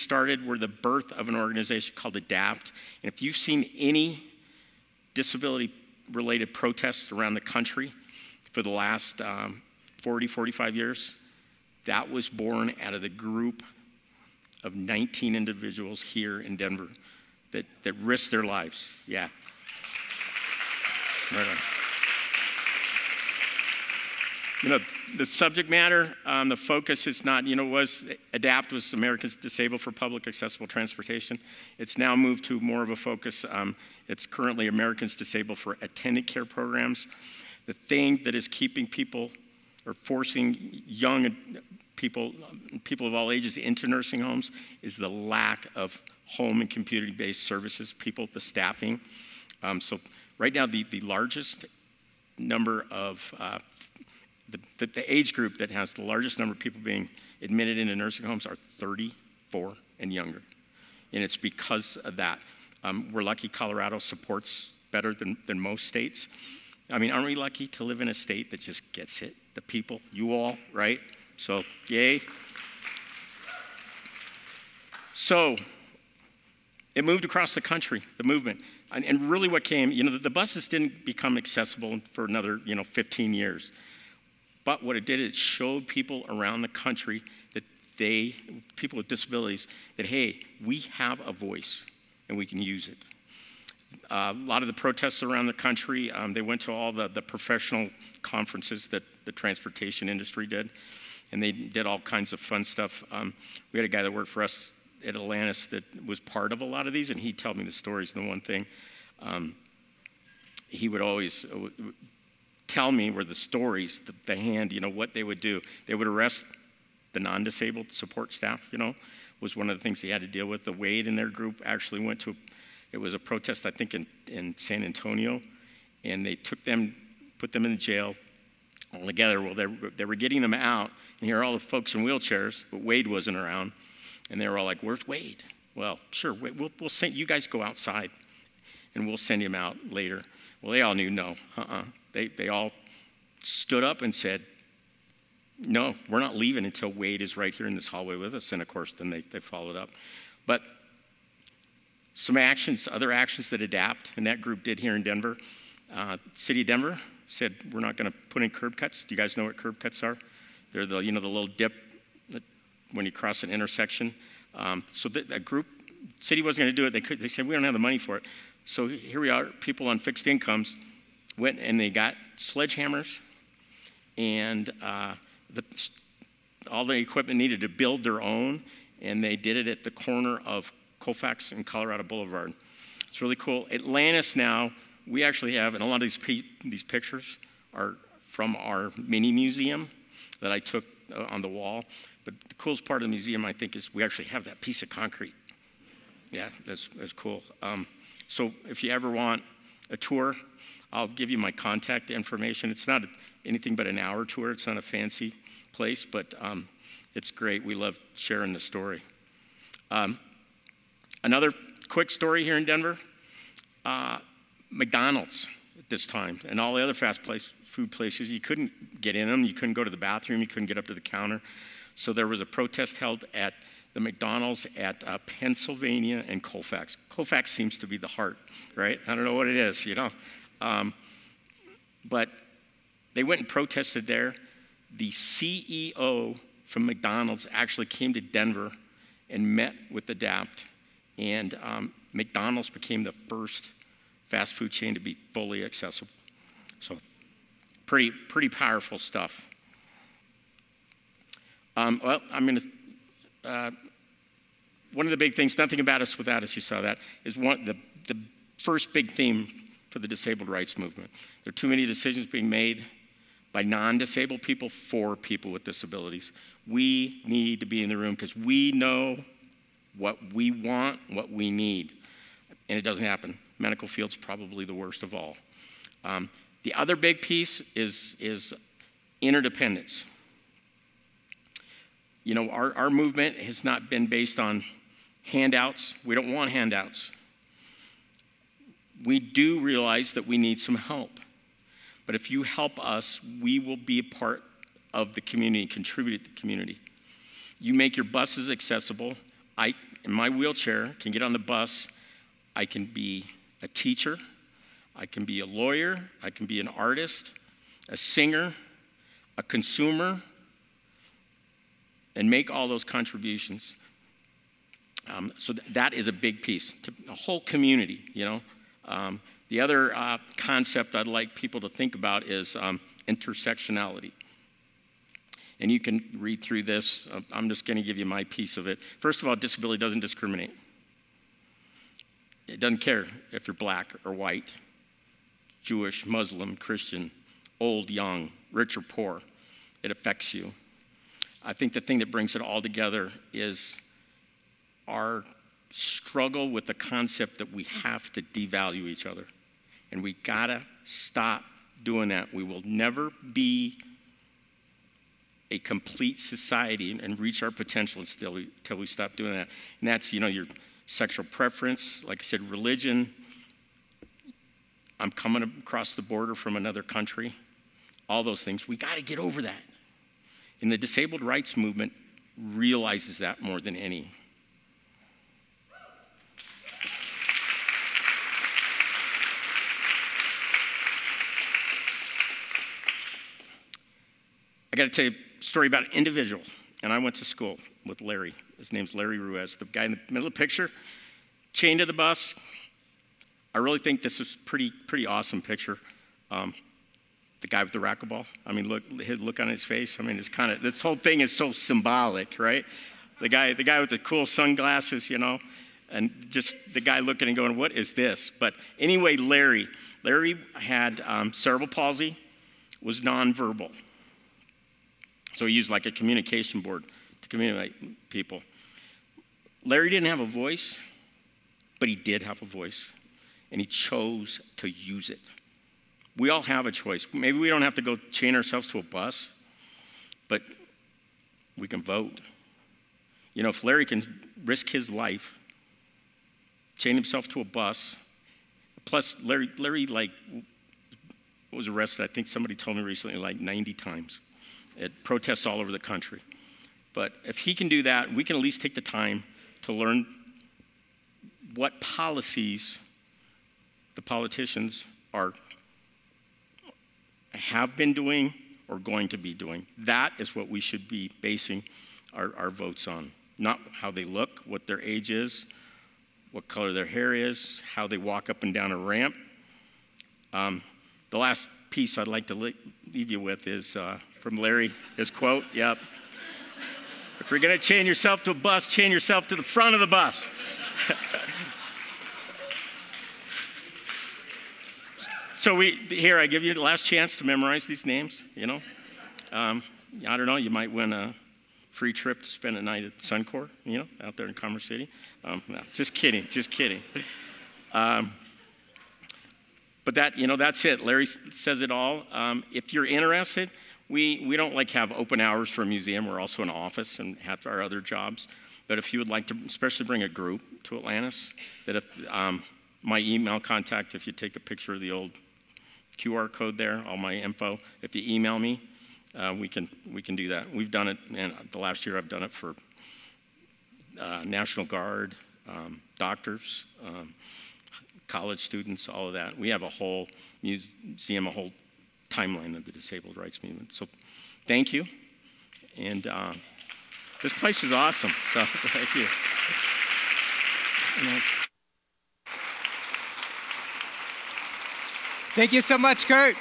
were the birth of an organization called ADAPT. And if you've seen any disability-related protests around the country for the last 40, 45 years, that was born out of the group of 19 individuals here in Denver that risked their lives. Yeah. Right on. You know, the subject matter, the focus is not, you know, ADAPT was Americans Disabled for Public Accessible Transportation. It's now moved to more of a focus. It's currently Americans Disabled for Attendant Care Programs. The thing that is keeping people or forcing young people of all ages into nursing homes is the lack of home and community-based services, the staffing. So right now, the largest number of, the age group that has the largest number of people being admitted into nursing homes are 34 and younger. And it's because of that. We're lucky Colorado supports better than most states. I mean, aren't we lucky to live in a state that just gets it? The people, you all, right? So, yay. So, it moved across the country, the movement. And really what came, you know, the buses didn't become accessible for another, 15 years. But what it did, it showed people around the country that people with disabilities, that, hey, we have a voice and we can use it. A lot of the protests around the country, they went to all the professional conferences that the transportation industry did, and they did all kinds of fun stuff. We had a guy that worked for us at Atlantis that was part of a lot of these, and he'd tell me the stories. And the one thing he would always tell me were the stories, the hand, what they would do. They would arrest the non-disabled support staff, was one of the things he had to deal with. The Wade in their group actually went to, it was a protest, I think, in San Antonio, and they took them, put them in the jail all together. Well, they were getting them out, and here are all the folks in wheelchairs, but Wade wasn't around, and they were all like, "Where's Wade?" Well, sure, we'll send, you guys go outside, and we'll send him out later. Well, they all knew no, They all stood up and said, "No, we're not leaving until Wade is right here in this hallway with us." And of course, then they followed up. But some actions, other actions that ADAPT and that group did here in Denver. City of Denver said, "We're not going to put in curb cuts." Do you guys know what curb cuts are? They're the the little dip when you cross an intersection. So that group, city wasn't going to do it. They said, "We don't have the money for it." So here we are, people on fixed incomes, went and they got sledgehammers and all the equipment needed to build their own, and they did it at the corner of Colfax and Colorado Boulevard. It's really cool. Atlantis now, we actually have, and a lot of these pictures are from our mini museum that I took on the wall. But the coolest part of the museum, I think, is we actually have that piece of concrete. Yeah, that's cool. So if you ever want a tour, I'll give you my contact information. It's not anything but an hour tour. It's not a fancy place, but it's great. We love sharing the story. Another quick story here in Denver, McDonald's at this time and all the other food places, you couldn't get in them. You couldn't go to the bathroom. You couldn't get up to the counter. So there was a protest held at the McDonald's at Pennsylvania and Colfax. Colfax seems to be the heart, right? I don't know what it is, you know. But they went and protested there. The CEO from McDonald's actually came to Denver and met with ADAPT, and McDonald's became the first fast food chain to be fully accessible. So pretty powerful stuff. Well, I'm going to, one of the big things, nothing about us without us, you saw that, is the first big theme for the disabled rights movement. There are too many decisions being made by non-disabled people for people with disabilities. We need to be in the room because we know what we want, what we need, and it doesn't happen. Medical field's probably the worst of all. The other big piece is interdependence. You know, our movement has not been based on handouts. We don't want handouts. We do realize that we need some help. But if you help us, we will be a part of the community, contribute to the community. You make your buses accessible. I, in my wheelchair, can get on the bus. I can be a teacher. I can be a lawyer. I can be an artist, a singer, a consumer, and make all those contributions. So that is a big piece to the whole community, you know. The other concept I'd like people to think about is intersectionality. And you can read through this. I'm just going to give you my piece of it. First of all, disability doesn't discriminate. It doesn't care if you're black or white, Jewish, Muslim, Christian, old, young, rich or poor. It affects you. I think the thing that brings it all together is our struggle with the concept that we have to devalue each other. And we gotta stop doing that. We will never be a complete society and reach our potential until we stop doing that. And that's, you know, your sexual preference, like I said, religion. I'm coming across the border from another country. All those things. We gotta get over that. And the disabled rights movement realizes that more than any. I got to tell you a story about an individual, and I went to school with Larry. His name's Larry Ruiz, the guy in the middle of the picture, chained to the bus. I really think this is pretty awesome picture. The guy with the racquetball. I mean, look on his face. I mean, it's kind of, this whole thing is so symbolic, right? The guy with the cool sunglasses, you know, and just the guy looking and going, what is this? But anyway, Larry had cerebral palsy, was nonverbal. So he used like a communication board to communicate with people. Larry didn't have a voice, but he did have a voice, and he chose to use it. We all have a choice. Maybe we don't have to go chain ourselves to a bus, but we can vote. You know, if Larry can risk his life, chain himself to a bus, plus Larry like was arrested, I think somebody told me recently, like 90 times at protests all over the country. But if he can do that, we can at least take the time to learn what policies the politicians have been doing or going to be doing. That is what we should be basing our votes on. Not how they look, what their age is, what color their hair is, how they walk up and down a ramp. the last piece I'd like to leave you with is from Larry, his quote. Yep. If you're going to chain yourself to a bus, chain yourself to the front of the bus. So here, I give you the last chance to memorize these names, you know. I don't know, you might win a free trip to spend a night at Suncor, you know, out there in Commerce City. No, just kidding, just kidding. But that, you know, that's it. Larry says it all. If you're interested, we don't like have open hours for a museum. We're also an office and have our other jobs. But if you would like to, especially bring a group to Atlantis, that if my email contact, if you take a picture of the old QR code there, all my info, if you email me, we can do that. We've done it, and the last year I've done it for National Guard, doctors, college students, all of that. We have a whole museum, a whole timeline of the disabled rights movement. So thank you. And this place is awesome, so thank you. Thank you so much, Curt.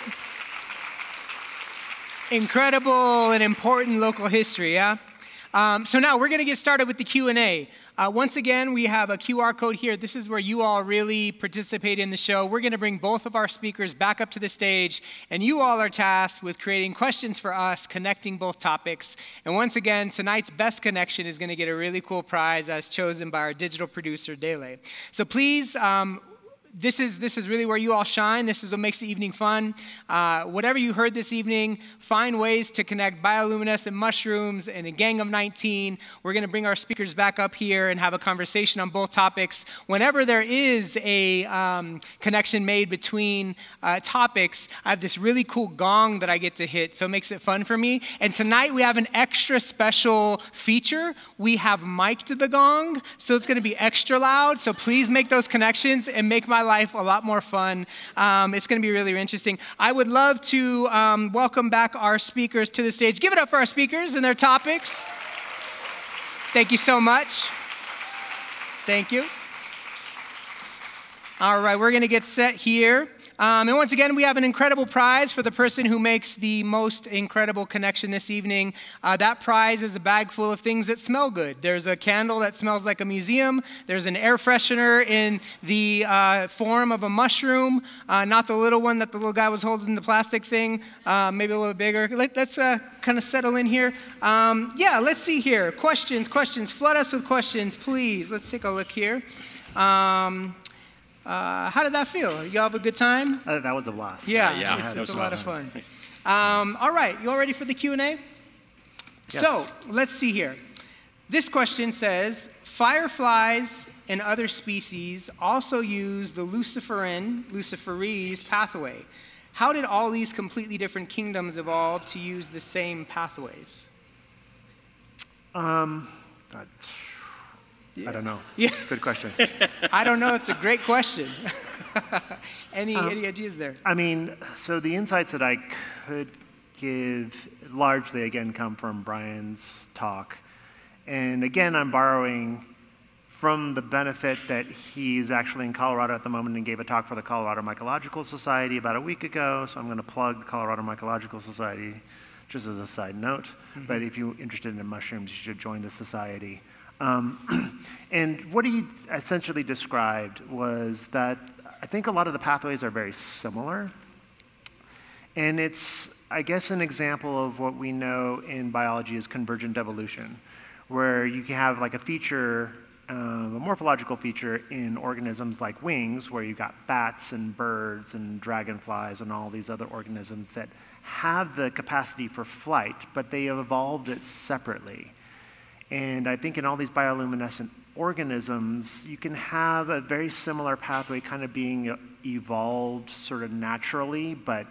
Incredible and important local history, yeah? So now we're going to get started with the Q&A. Once again, we have a QR code here. This is where you all really participate in the show. We're going to bring both of our speakers back up to the stage, and you all are tasked with creating questions for us, connecting both topics. And once again, tonight's best connection is going to get a really cool prize as chosen by our digital producer, Dele. So please, this is really where you all shine. This is what makes the evening fun. Whatever you heard this evening, find ways to connect bioluminescent mushrooms and a gang of 19. We're going to bring our speakers back up here and have a conversation on both topics. Whenever there is a connection made between topics, I have this really cool gong that I get to hit, so it makes it fun for me. And tonight we have an extra special feature. We have mic'd the gong, so it's going to be extra loud. So please make those connections and make my life a lot more fun. It's going to be really interesting. I would love to welcome back our speakers to the stage. Give it up for our speakers and their topics. Thank you so much. Thank you. All right, we're going to get set here. And once again, we have an incredible prize for the person who makes the most incredible connection this evening. That prize is a bag full of things that smell good. There's a candle that smells like a museum. There's an air freshener in the form of a mushroom, not the little one that the little guy was holding, the plastic thing, maybe a little bigger. Let's kind of settle in here. Yeah, let's see here. Questions. Flood us with questions, please. Let's take a look here. How did that feel? You all have a good time? That was a blast. Yeah. It's a lot of fun. All right, you all ready for the Q&A? Yes. So, let's see here. This question says, fireflies and other species also use the Luciferase pathway. How did all these completely different kingdoms evolve to use the same pathways? I don't know. Yeah. Good question. I don't know. It's a great question. Any ideas there? I mean, so the insights that I could give largely, again, come from Brian's talk. And again, I'm borrowing from the benefit that he's actually in Colorado at the moment and gave a talk for the Colorado Mycological Society about a week ago. So I'm going to plug the Colorado Mycological Society just as a side note. Mm-hmm. But if you're interested in mushrooms, you should join the society. And what he essentially described was that I think a lot of the pathways are very similar. And it's, I guess, an example of what we know in biology as convergent evolution, where you can have like a feature, a morphological feature in organisms like wings, where you've got bats and birds and dragonflies and all these other organisms that have the capacity for flight, but they have evolved it separately. And I think in all these bioluminescent organisms, you can have a very similar pathway kind of being evolved sort of naturally, but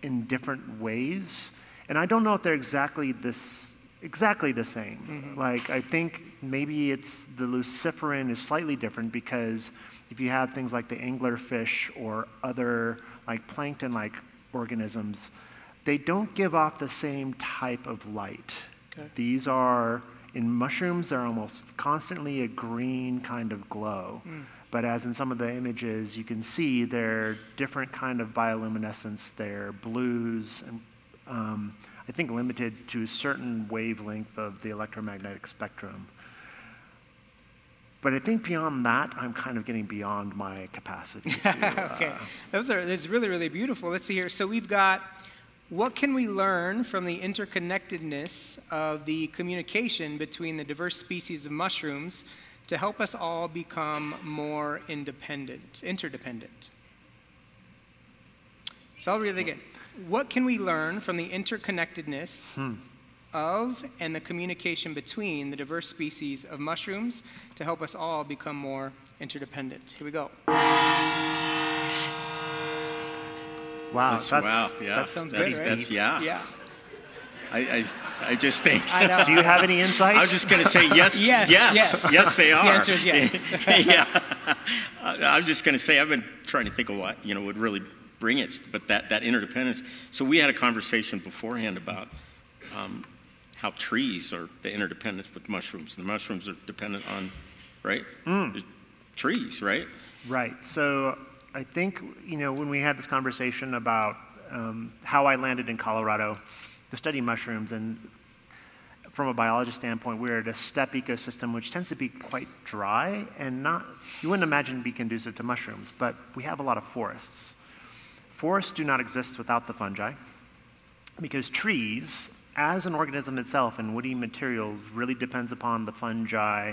in different ways. And I don't know if they're exactly the same. Mm-hmm. Like, I think maybe it's the luciferin is slightly different because if you have things like the anglerfish or other like plankton-like organisms, they don't give off the same type of light. Okay. These are In mushrooms, they're almost constantly a green kind of glow. But as in some of the images, you can see they're different kind of bioluminescence. They're blues, and I think limited to a certain wavelength of the electromagnetic spectrum. But I think beyond that, I'm kind of getting beyond my capacity. Okay, that's really, really beautiful. Let's see here. So we've got, what can we learn from the interconnectedness of the communication between the diverse species of mushrooms to help us all become more interdependent? So I'll read it again. What can we learn from the interconnectedness of and the communication between the diverse species of mushrooms to help us all become more interdependent? Here we go. Yes. Sounds good. Wow, That sounds good, right? Yeah. I just think. I know. Do you have any insight? I was just going to say yes. Yes, they are. The answer is yes. Yeah. I was just going to say, I've been trying to think of what, would really bring it, but that interdependence. So we had a conversation beforehand about how trees are the interdependence with mushrooms. The mushrooms are dependent on, right? Trees, right? Right. So I think, when we had this conversation about how I landed in Colorado to study mushrooms, and from a biologist standpoint, we're at a steppe ecosystem, which tends to be quite dry and you wouldn't imagine be conducive to mushrooms, but we have a lot of forests. Forests do not exist without the fungi, because trees, as an organism itself and woody materials, really depends upon the fungi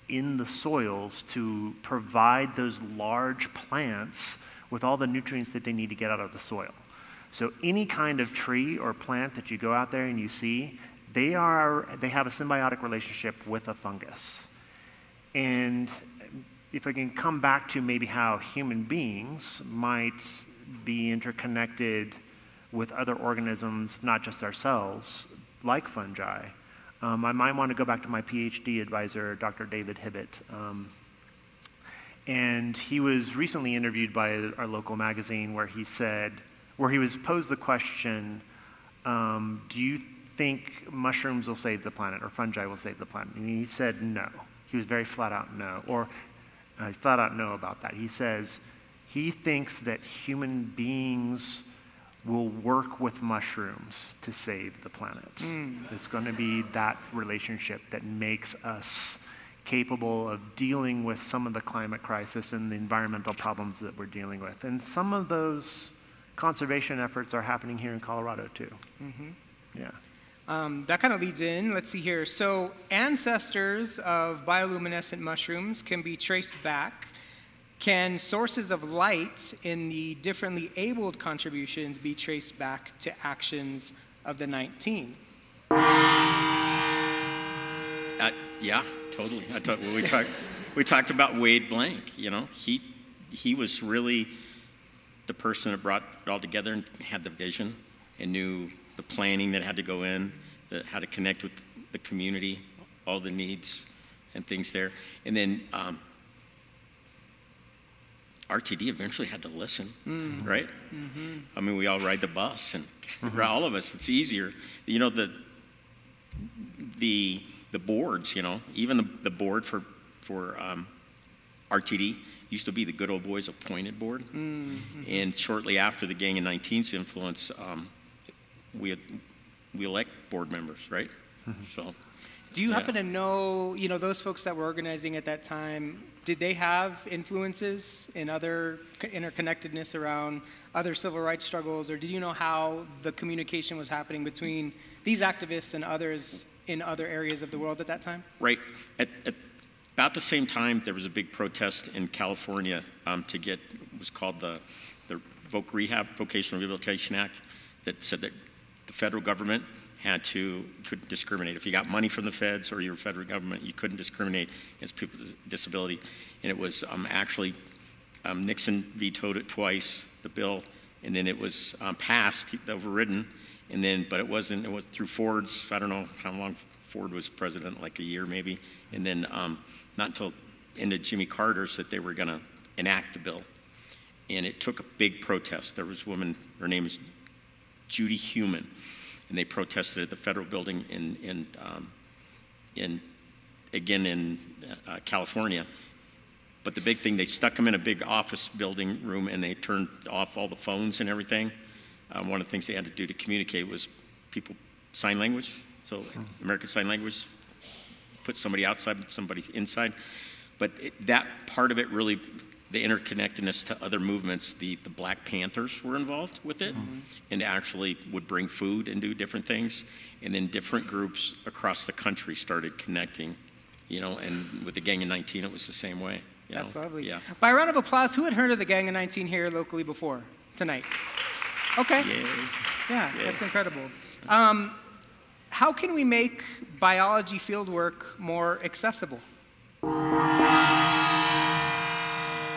in the soils to provide those large plants with all the nutrients that they need to get out of the soil. So any kind of tree or plant that you go out there and you see, they have a symbiotic relationship with a fungus. And if I can come back to maybe how human beings might be interconnected with other organisms, not just ourselves, like fungi, I might want to go back to my PhD advisor, Dr. David Hibbett. And he was recently interviewed by our local magazine where he was posed the question, do you think mushrooms will save the planet or fungi will save the planet? And he said no. He was very flat out no, or flat out no about that. He says he thinks that human beings will work with mushrooms to save the planet. It's going to be that relationship that makes us capable of dealing with some of the climate crisis and the environmental problems that we're dealing with. And some of those conservation efforts are happening here in Colorado too. Yeah. That kind of leads in, let's see here. So ancestors of bioluminescent mushrooms can be traced back. Can sources of light in the differently abled contributions be traced back to actions of the 19? Yeah, totally. We talked about Wade Blank. He was really the person that brought it all together and had the vision and knew the planning that had to go in, how to connect with the community, all the needs and things there. And then RTD eventually had to listen, right? I mean, we all ride the bus, and for all of us, it's easier. The boards, even the board for RTD used to be the Good Old Boys appointed board. And shortly after the Gang of 19's influence, we elect board members, right? So. Do you happen to know, those folks that were organizing at that time, did they have influences in other interconnectedness around other civil rights struggles, or did you know how the communication was happening between these activists and others in other areas of the world at that time? Right. At about the same time, there was a big protest in California to get, it was called the Vocational Rehabilitation Act, that said that the federal government couldn't discriminate. If you got money from the feds or your federal government, you couldn't discriminate against people with disability. And it was actually, Nixon vetoed it twice, the bill, and then it was passed, overridden, but it was through Ford's, I don't know how long Ford was president, like a year maybe, and then not until into Jimmy Carter's that they were gonna enact the bill. And it took a big protest. There was a woman, her name is Judy Heumann, and they protested at the federal building in again in California. But the big thing, they stuck them in a big office building room and they turned off all the phones and everything. One of the things they had to do to communicate was sign language. So American Sign Language, put somebody outside, put somebody inside. But that part of it really, the interconnectedness to other movements, the Black Panthers were involved with it and actually would bring food and do different things. And then different groups across the country started connecting, and with the Gang of 19, it was the same way. That's lovely. Yeah. By a round of applause, who had heard of the Gang of 19 here locally before tonight? Okay. Yay. Yeah, Yay. That's incredible. How can we make biology fieldwork more accessible?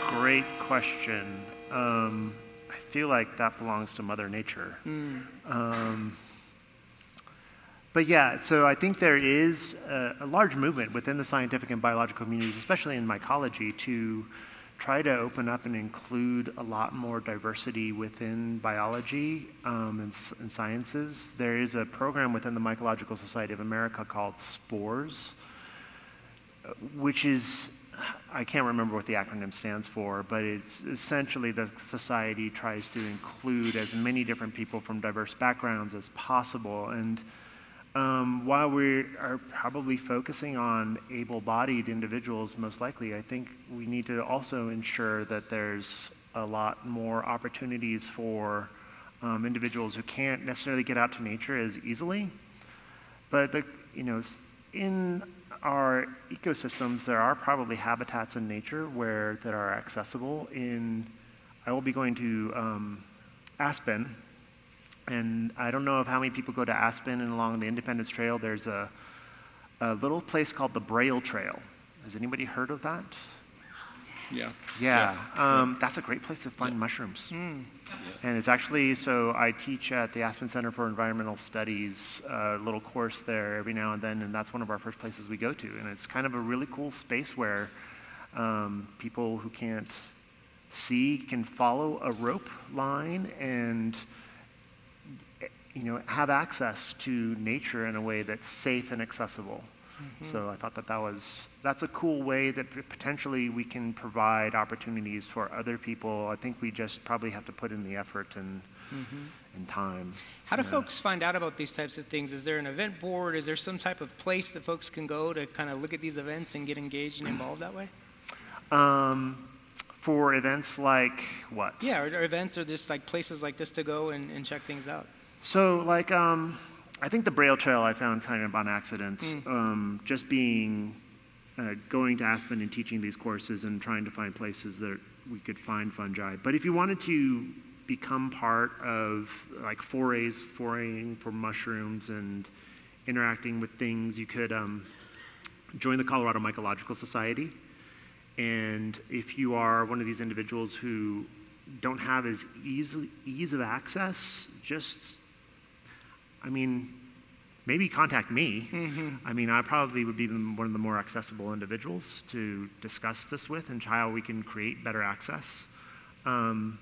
Great question. I feel like that belongs to Mother Nature. But yeah, so I think there is a large movement within the scientific and biological communities, especially in mycology, to try to open up and include a lot more diversity within biology and sciences. There is a program within the Mycological Society of America called SPORES, which is, I can't remember what the acronym stands for, but it's essentially the society tries to include as many different people from diverse backgrounds as possible. And while we are probably focusing on able-bodied individuals, most likely, I think we need to also ensure that there's a lot more opportunities for individuals who can't necessarily get out to nature as easily. But in our ecosystems, there are probably habitats in nature that are accessible. I will be going to Aspen. And I don't know of how many people go to Aspen and along the Independence Trail. There's a little place called the Braille Trail. Has anybody heard of that? Yeah. That's a great place to find mushrooms. And it's actually, so I teach at the Aspen Center for Environmental Studies, a little course there every now and then, and that's one of our first places we go to. And it's kind of a really cool space where people who can't see can follow a rope line and have access to nature in a way that's safe and accessible. So I thought that's a cool way that potentially we can provide opportunities for other people. I think we just probably have to put in the effort and time. How do folks find out about these types of things? Is there an event board? Is there some type of place that folks can go to kind of look at these events and get engaged and involved that way? For events like what? Yeah, or events or just like places like this to go and check things out. So I think the Braille Trail I found kind of on accident. Just going to Aspen and teaching these courses and trying to find places that we could find fungi. But if you wanted to become part of like foraying for mushrooms and interacting with things, you could join the Colorado Mycological Society. And if you are one of these individuals who don't have as ease of access, maybe contact me. I probably would be one of the more accessible individuals to discuss this with and how we can create better access. And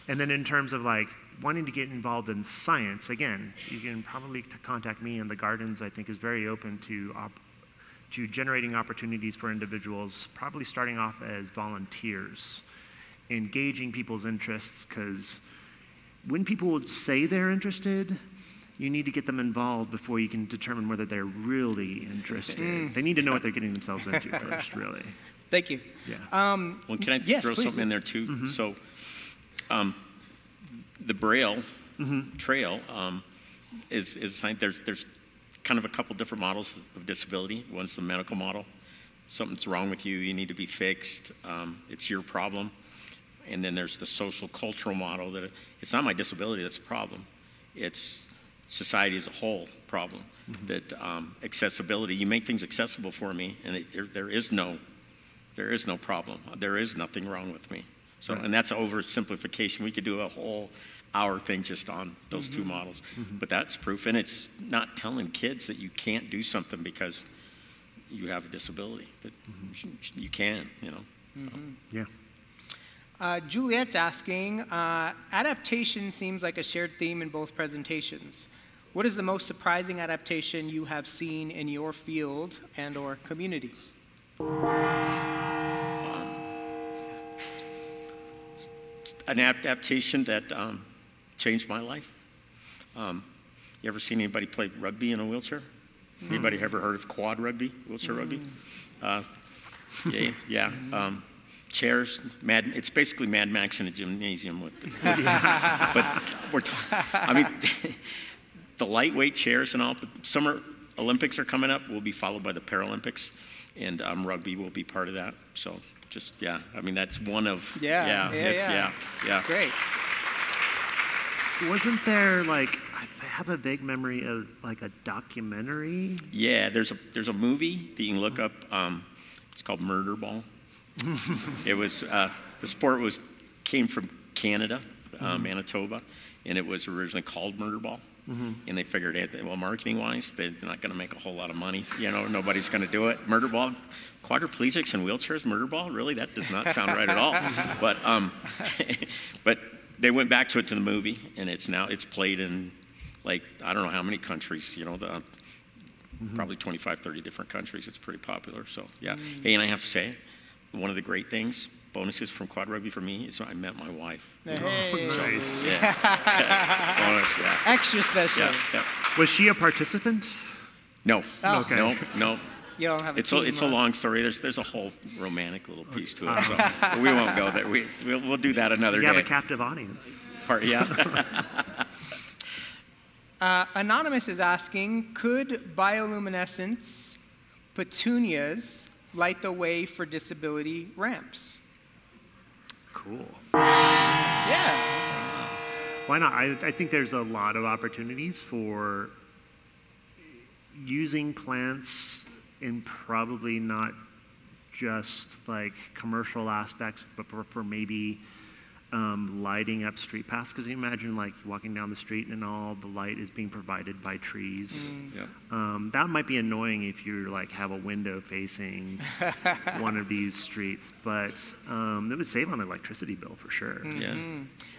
then in terms of like wanting to get involved in science, again, you can probably contact me, and the Gardens, I think, is very open to generating opportunities for individuals, probably starting off as volunteers, engaging people's interests, because when people say they're interested, you need to get them involved before you can determine whether they're really interested. They need to know what they're getting themselves into first, really. Thank you. Yeah. Well, can I throw something in there too? So, the Braille Trail is there's kind of a couple different models of disability. One's the medical model. Something's wrong with you, you need to be fixed. It's your problem. And then there's the social cultural model that it's not my disability that's a problem. It's society as a whole problem. That accessibility, you make things accessible for me, and there is no problem. There is nothing wrong with me. So, and that's an oversimplification. We could do a whole hour thing just on those two models. But that's proof, and it's not telling kids that you can't do something because you have a disability. That you can, So. Yeah. Juliet's asking, adaptation seems like a shared theme in both presentations. What is the most surprising adaptation you have seen in your field and or community? An adaptation that changed my life. You ever seen anybody play rugby in a wheelchair? Anybody ever heard of quad rugby, wheelchair rugby? Yeah. Chairs, it's basically Mad Max in a gymnasium. But I mean, the lightweight chairs and all. The Summer Olympics are coming up. We'll be followed by the Paralympics, and rugby will be part of that. So just I mean, that's one of That's great. Wasn't there like, I have a vague memory of like a documentary? Yeah, there's a movie that you can look up. It's called Murder Ball. It was the sport came from Canada, Manitoba, and it was originally called Murder Ball. And they figured out that, well, marketing-wise, they're not going to make a whole lot of money. Nobody's going to do it. Murder Ball, quadriplegics and wheelchairs, Murder Ball, really? That does not sound right at all. But they went back to the movie, and it's played in, like, I don't know how many countries, probably 25, 30 different countries. It's pretty popular, so yeah. Hey, and I have to say, one of the great things, bonuses from quad rugby for me, is I met my wife. Hey. Nice. Yeah. Bonus, yeah. Extra special. Yeah. Was she a participant? No. Oh. Okay. No. You don't have It's a long story. There's a whole romantic little piece to it. So we won't go there. We'll do that another day. You have a captive audience. Anonymous is asking, could bioluminescence petunias light the way for disability ramps? Cool. Yeah. Why not? I think there's a lot of opportunities for using plants in probably not just like commercial aspects, but for maybe lighting up street paths. Because you imagine like walking down the street and all the light is being provided by trees. That might be annoying if you like have a window facing one of these streets, but it would save on the electricity bill for sure.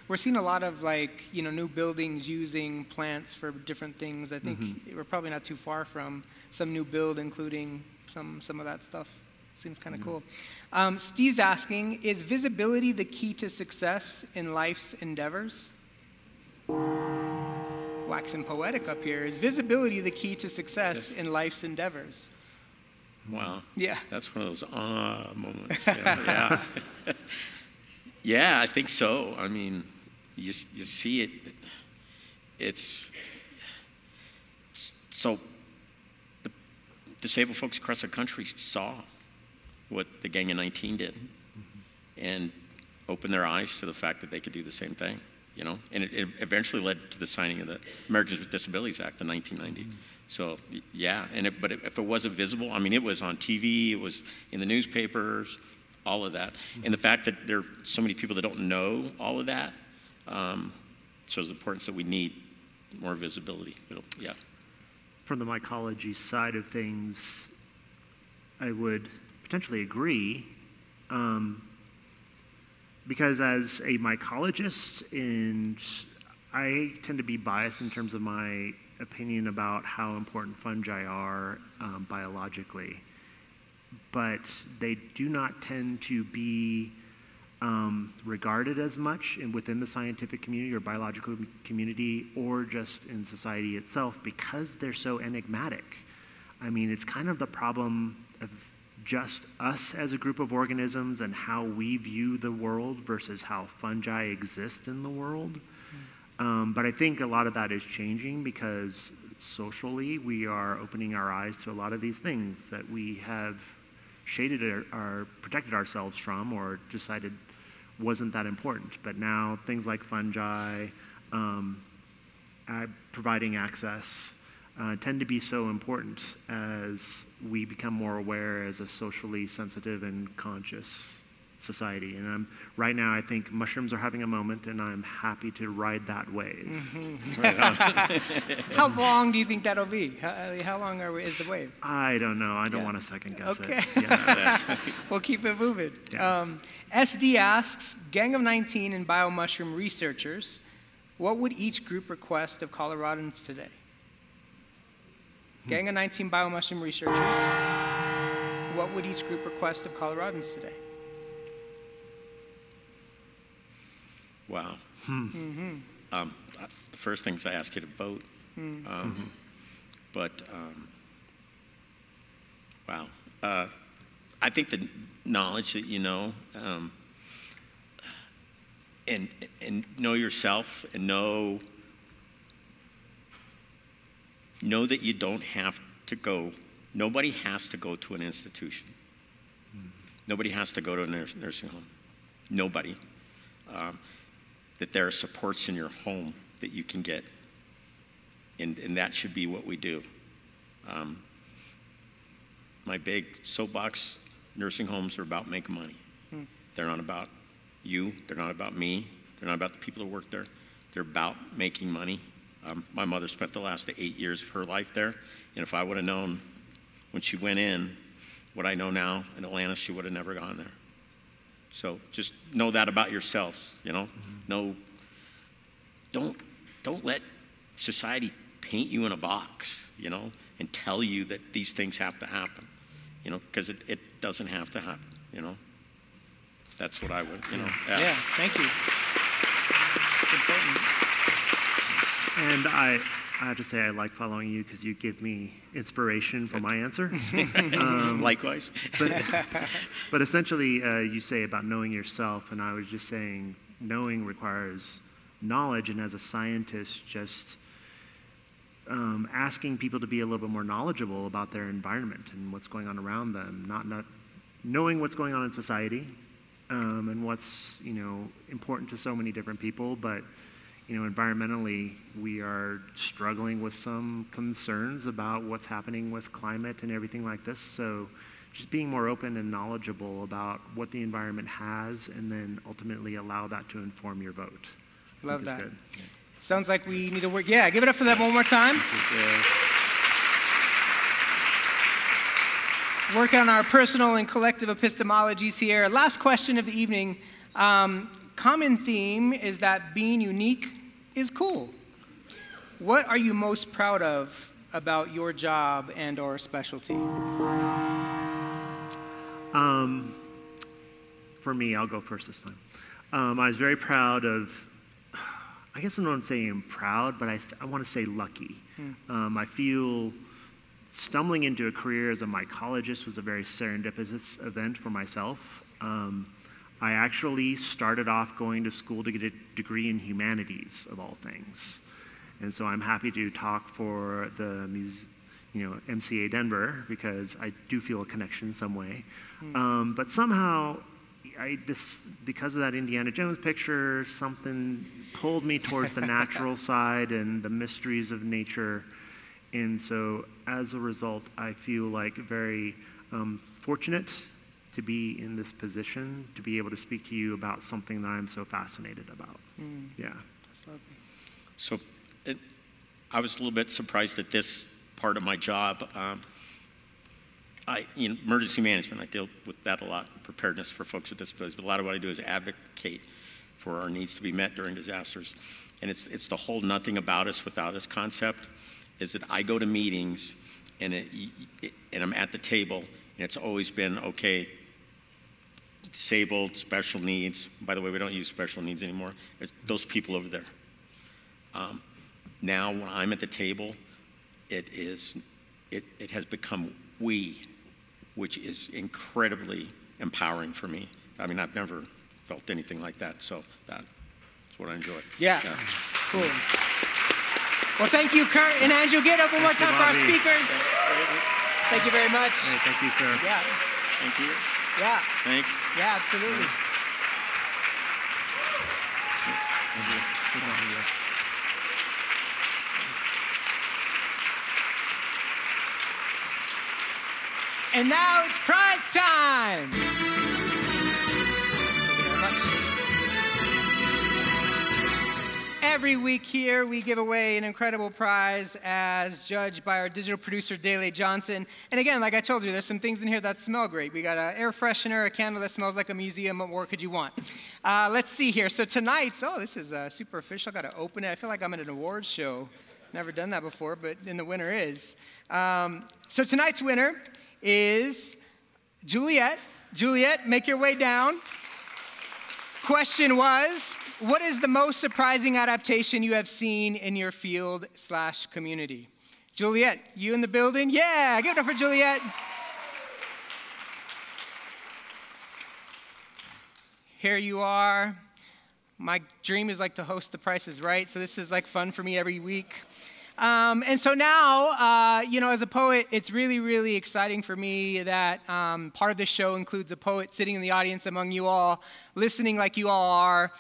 We're seeing a lot of new buildings using plants for different things. I think we're probably not too far from some new build, including some of that stuff. Seems kind of cool. Steve's asking, is visibility the key to success in life's endeavors? Waxing poetic up here. Is visibility the key to success in life's endeavors? Wow. Yeah. That's one of those moments. Yeah. Yeah, I think so. I mean, you see it. It's so the disabled folks across the country saw what the Gang of 19 did, and opened their eyes to the fact that they could do the same thing, and it eventually led to the signing of the Americans with Disabilities Act in 1990. So yeah, but if it wasn't visible, I mean, it was on TV, it was in the newspapers, all of that, and the fact that there are so many people that don't know all of that shows the importance that we need more visibility. Yeah. From the mycology side of things, I would potentially agree, because as a mycologist, and I tend to be biased in terms of my opinion about how important fungi are biologically, but they do not tend to be regarded as much within the scientific community or biological community, or just in society itself, because they're so enigmatic. I mean, it's kind of the problem of just us as a group of organisms and how we view the world versus how fungi exist in the world. But I think a lot of that is changing because socially we are opening our eyes to a lot of these things that we have shaded or protected ourselves from or decided wasn't that important. But now things like fungi, providing access, tend to be so important as we become more aware as a socially sensitive and conscious society. And right now, I think mushrooms are having a moment, and I'm happy to ride that wave. Right on. How long do you think that'll be? How long is the wave? I don't know. I don't want to second guess it. Yeah. We'll keep it moving. Yeah. SD asks, Gang of 19 and biomushroom researchers, what would each group request of Coloradans today? gang of 19 biomushroom researchers, what would each group request of Coloradans today? Wow. The first thing is I ask you to vote. Wow. I think the knowledge that you know, and know yourself, and know that you don't have to go. Nobody has to go to an institution. Nobody has to go to a nursing home. Nobody. That there are supports in your home that you can get. And that should be what we do. My big soapbox, nursing homes are about making money. They're not about you. They're not about me. They're not about the people who work there. They're about making money. My mother spent the last 8 years of her life there. And if I would have known when she went in what I know now in Atlanta, she would have never gone there. So just know that about yourself, you know? No, don't let society paint you in a box, you know, and tell you that these things have to happen, you know, because it doesn't have to happen, you know. That's what I would, you know. Yeah, thank you. It's important. And I have to say I like following you because you give me inspiration for my answer. Likewise. But essentially, you say about knowing yourself, and I was just saying knowing requires knowledge, and as a scientist, just asking people to be a little bit more knowledgeable about their environment and what's going on around them, not knowing what's going on in society and what's, you know, important to so many different people, but you know, environmentally, we are struggling with some concerns about what's happening with climate and everything like this. So just being more open and knowledgeable about what the environment has, and then ultimately allow that to inform your vote. Love that. Good. Yeah. Sounds like we need to work. Yeah, give it up for that one more time. Work on our personal and collective epistemologies here. Last question of the evening. Common theme is that being unique is cool. What are you most proud of about your job and or specialty? For me, I'll go first this time. I was very proud of, I guess I don't want to say I'm proud, but I want to say lucky. I feel stumbling into a career as a mycologist was a very serendipitous event for myself. I actually started off going to school to get a degree in humanities, of all things. And so I'm happy to talk for the MCA Denver, because I do feel a connection in some way. But somehow, because of that Indiana Jones picture, something pulled me towards the natural side and the mysteries of nature. And so as a result, I feel like very fortunate to be in this position, to be able to speak to you about something that I'm so fascinated about. Yeah. That's lovely. So I was a little bit surprised at this part of my job. Emergency management, I deal with that a lot, preparedness for folks with disabilities, but a lot of what I do is advocate for our needs to be met during disasters. And it's the whole nothing about us without us concept, is that I go to meetings and I'm at the table, and it's always been, okay, disabled, special needs. By the way, we don't use special needs anymore. There's those people over there. Now, when I'm at the table, it has become we, which is incredibly empowering for me. I mean, I've never felt anything like that, so that's what I enjoy. Yeah. Cool. Well, thank you, Curt and Andrew. Get up one more time for our speakers. Thank you very much. Hey, thank you, sir. Yeah. Thank you. Yeah. Thanks. Yeah, absolutely. Thank you. Good talking to you. And now it's prize time. Thank you very much. Every week here, we give away an incredible prize as judged by our digital producer, Dele Johnson. And again, like I told you, there's some things in here that smell great. We got an air freshener, a candle that smells like a museum. What more could you want? Let's see here. So tonight's, this is super official. I got to open it. I feel like I'm at an awards show. Never done that before, but then the winner is. So tonight's winner is Juliet. Juliet, make your way down. Question was, what is the most surprising adaptation you have seen in your field/community? Juliet, you in the building? Yeah, give it up for Juliet. Here you are. My dream is like to host The Price is Right, so this is like fun for me every week. And so now, as a poet, it's really, really exciting for me that part of this show includes a poet sitting in the audience among you all, listening like you all are,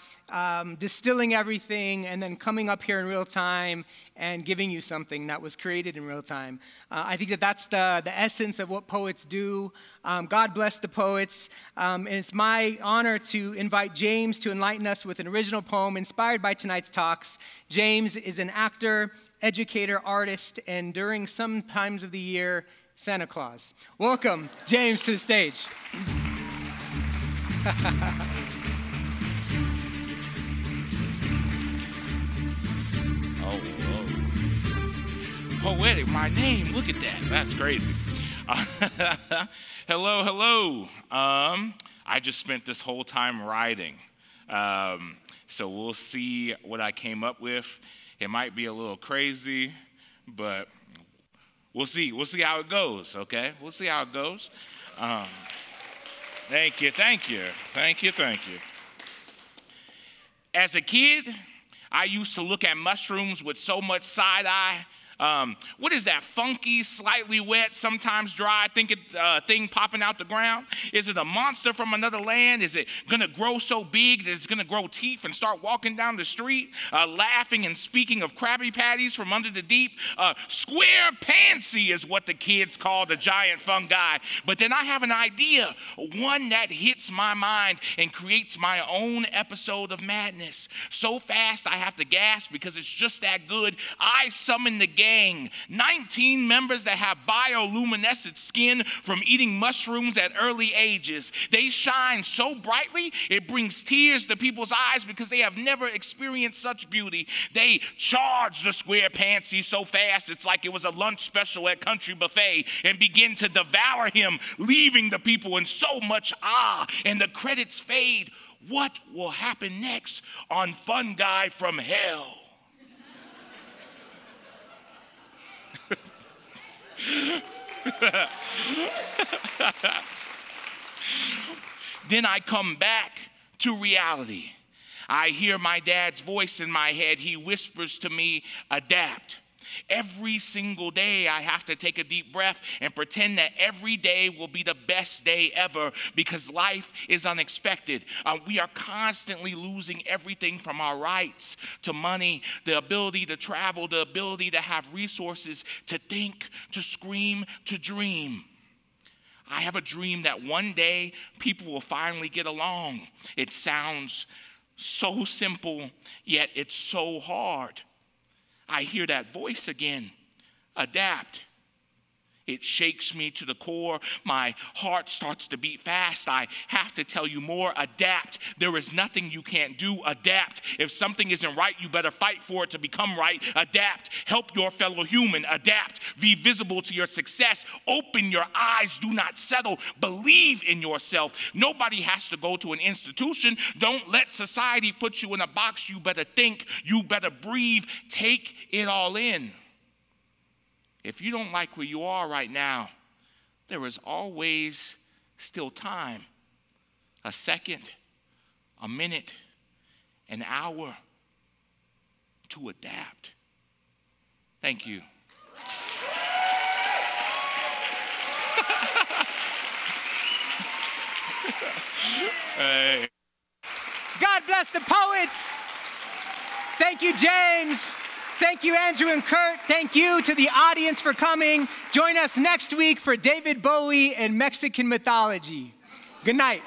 distilling everything, and then coming up here in real time and giving you something that was created in real time. I think that that's the essence of what poets do. God bless the poets. And it's my honor to invite James to enlighten us with an original poem inspired by tonight's talks. James is an actor, educator, artist, and during some times of the year, Santa Claus. Welcome, James, to the stage. Oh, poetic, my name, look at that, that's crazy. Hello, hello. I just spent this whole time writing, so we'll see what I came up with. It might be a little crazy, but we'll see how it goes, okay? We'll see how it goes. Thank you. As a kid, I used to look at mushrooms with so much side eye. What is that funky, slightly wet, sometimes dry thing popping out the ground? Is it a monster from another land? Is it going to grow so big that it's going to grow teeth and start walking down the street, laughing and speaking of Krabby Patties from under the deep? Square pansy is what the kids call the giant fungi. But then I have an idea, one that hits my mind and creates my own episode of madness. So fast I have to gasp because it's just that good. I summon the gang, 19 members that have bioluminescent skin from eating mushrooms at early ages. They shine so brightly, it brings tears to people's eyes because they have never experienced such beauty. They charge the square pansy so fast, it's like it was a lunch special at Country Buffet, and begin to devour him, leaving the people in so much awe, and the credits fade. What will happen next on Fun Guy from Hell? Then I come back to reality. I hear my dad's voice in my head. He whispers to me, adapt. Every single day I have to take a deep breath and pretend that every day will be the best day ever because life is unexpected. We are constantly losing everything from our rights to money, the ability to travel, the ability to have resources, to think, to scream, to dream. I have a dream that one day people will finally get along. It sounds so simple, yet it's so hard. I hear that voice again, adapt. It shakes me to the core. My heart starts to beat fast. I have to tell you more. Adapt. There is nothing you can't do. Adapt. If something isn't right, you better fight for it to become right. Adapt. Help your fellow human. Adapt. Be visible to your success. Open your eyes. Do not settle. Believe in yourself. Nobody has to go to an institution. Don't let society put you in a box. You better think. You better breathe. Take it all in. If you don't like where you are right now, there is always still time. A second, a minute, an hour to adapt. Thank you. Hey. God bless the poets. Thank you, James. Thank you, Andrew and Curt. Thank you to the audience for coming. Join us next week for David Bowie and Mexican mythology. Good night.